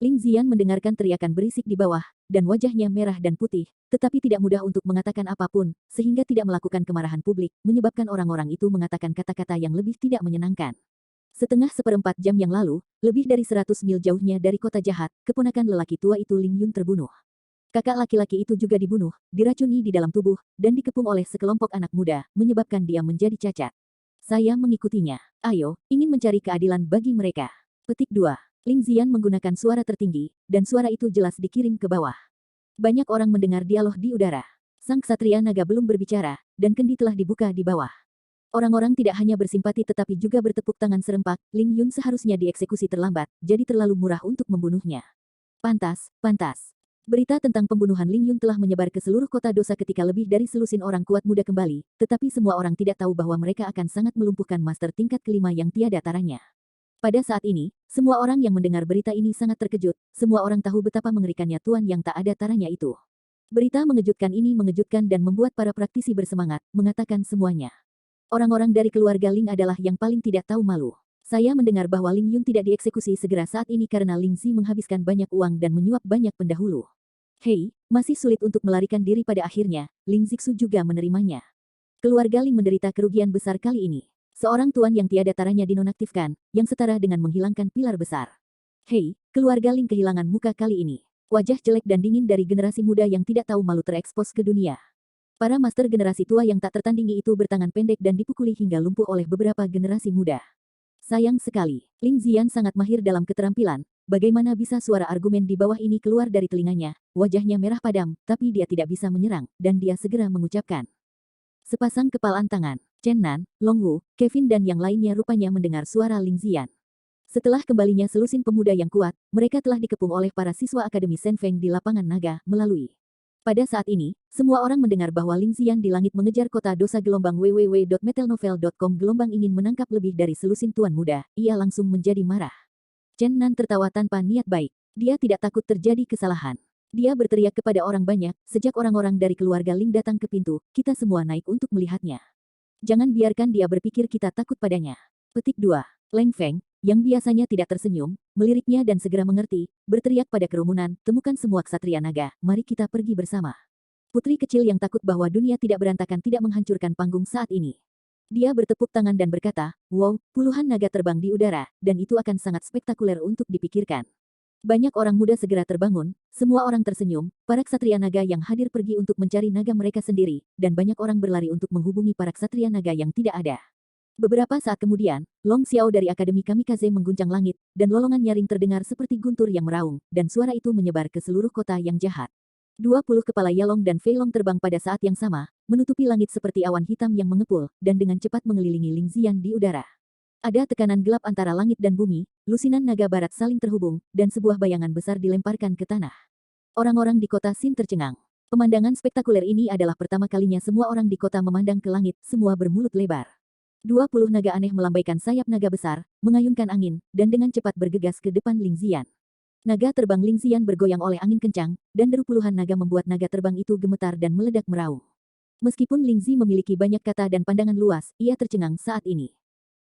Ling Ziyan mendengarkan teriakan berisik di bawah, dan wajahnya merah dan putih, tetapi tidak mudah untuk mengatakan apapun, sehingga tidak melakukan kemarahan publik, menyebabkan orang-orang itu mengatakan kata-kata yang lebih tidak menyenangkan. Setengah seperempat jam yang lalu, lebih dari 100 mil jauhnya dari kota jahat, keponakan lelaki tua itu Ling Yun terbunuh. Kakak laki-laki itu juga dibunuh, diracuni di dalam tubuh, dan dikepung oleh sekelompok anak muda, menyebabkan dia menjadi cacat. Saya mengikutinya. Ayo, ingin mencari keadilan bagi mereka. Petik 2. Ling Ziyan menggunakan suara tertinggi, dan suara itu jelas dikirim ke bawah. Banyak orang mendengar dialog di udara. Sang ksatria naga belum berbicara, dan kendi telah dibuka di bawah. Orang-orang tidak hanya bersimpati tetapi juga bertepuk tangan serempak, Ling Yun seharusnya dieksekusi terlambat, jadi terlalu murah untuk membunuhnya. Pantas, pantas. Berita tentang pembunuhan Ling Yun telah menyebar ke seluruh kota dosa ketika lebih dari selusin orang kuat muda kembali, tetapi semua orang tidak tahu bahwa mereka akan sangat melumpuhkan master tingkat kelima yang tiada taranya. Pada saat ini, semua orang yang mendengar berita ini sangat terkejut, semua orang tahu betapa mengerikannya tuan yang tak ada taranya itu. Berita mengejutkan ini mengejutkan dan membuat para praktisi bersemangat, mengatakan semuanya. Orang-orang dari keluarga Ling adalah yang paling tidak tahu malu. Saya mendengar bahwa Ling Yun tidak dieksekusi segera saat ini karena Ling Zi menghabiskan banyak uang dan menyuap banyak pendahulu. Hei, masih sulit untuk melarikan diri pada akhirnya, Ling Zixu juga menerimanya. Keluarga Ling menderita kerugian besar kali ini. Seorang tuan yang tiada taranya dinonaktifkan, yang setara dengan menghilangkan pilar besar. Hei, keluarga Ling kehilangan muka kali ini. Wajah jelek dan dingin dari generasi muda yang tidak tahu malu terekspos ke dunia. Para master generasi tua yang tak tertandingi itu bertangan pendek dan dipukuli hingga lumpuh oleh beberapa generasi muda. Sayang sekali, Ling Ziyan sangat mahir dalam keterampilan. Bagaimana bisa suara argumen di bawah ini keluar dari telinganya? Wajahnya merah padam, tapi dia tidak bisa menyerang, dan dia segera mengucapkan. Sepasang kepalan tangan. Chen Nan, Long Wu, Kevin dan yang lainnya rupanya mendengar suara Ling Ziyan. Setelah kembalinya selusin pemuda yang kuat, mereka telah dikepung oleh para siswa Akademi Sen Feng di lapangan naga, melalui. Pada saat ini, semua orang mendengar bahwa Ling Ziyan di langit mengejar kota dosa gelombang www.metelnovel.com gelombang ingin menangkap lebih dari selusin tuan muda, ia langsung menjadi marah. Chen Nan tertawa tanpa niat baik. Dia tidak takut terjadi kesalahan. Dia berteriak kepada orang banyak, sejak orang-orang dari keluarga Ling datang ke pintu, kita semua naik untuk melihatnya. Jangan biarkan dia berpikir kita takut padanya. Petik 2. Leng Feng, yang biasanya tidak tersenyum, meliriknya dan segera mengerti, berteriak pada kerumunan, temukan semua ksatria naga, mari kita pergi bersama. Putri kecil yang takut bahwa dunia tidak berantakan tidak menghancurkan panggung saat ini. Dia bertepuk tangan dan berkata, wow, puluhan naga terbang di udara, dan itu akan sangat spektakuler untuk dipikirkan. Banyak orang muda segera terbangun, semua orang tersenyum, para ksatria naga yang hadir pergi untuk mencari naga mereka sendiri, dan banyak orang berlari untuk menghubungi para ksatria naga yang tidak ada. Beberapa saat kemudian, Long Xiao dari Akademi Kamikaze mengguncang langit, dan lolongan nyaring terdengar seperti guntur yang meraung, dan suara itu menyebar ke seluruh kota yang jahat. 20 kepala Yalong dan Fei Long terbang pada saat yang sama, menutupi langit seperti awan hitam yang mengepul, dan dengan cepat mengelilingi Ling Ziyan di udara. Ada tekanan gelap antara langit dan bumi, lusinan naga barat saling terhubung, dan sebuah bayangan besar dilemparkan ke tanah. Orang-orang di kota Sin tercengang. Pemandangan spektakuler ini adalah pertama kalinya semua orang di kota memandang ke langit, semua bermulut lebar. 20 naga aneh melambaikan sayap naga besar, mengayunkan angin, dan dengan cepat bergegas ke depan Ling Ziyan. Naga terbang Ling Ziyan bergoyang oleh angin kencang, dan deru puluhan naga membuat naga terbang itu gemetar dan meledak meraung. Meskipun Ling Zi memiliki banyak kata dan pandangan luas, ia tercengang saat ini.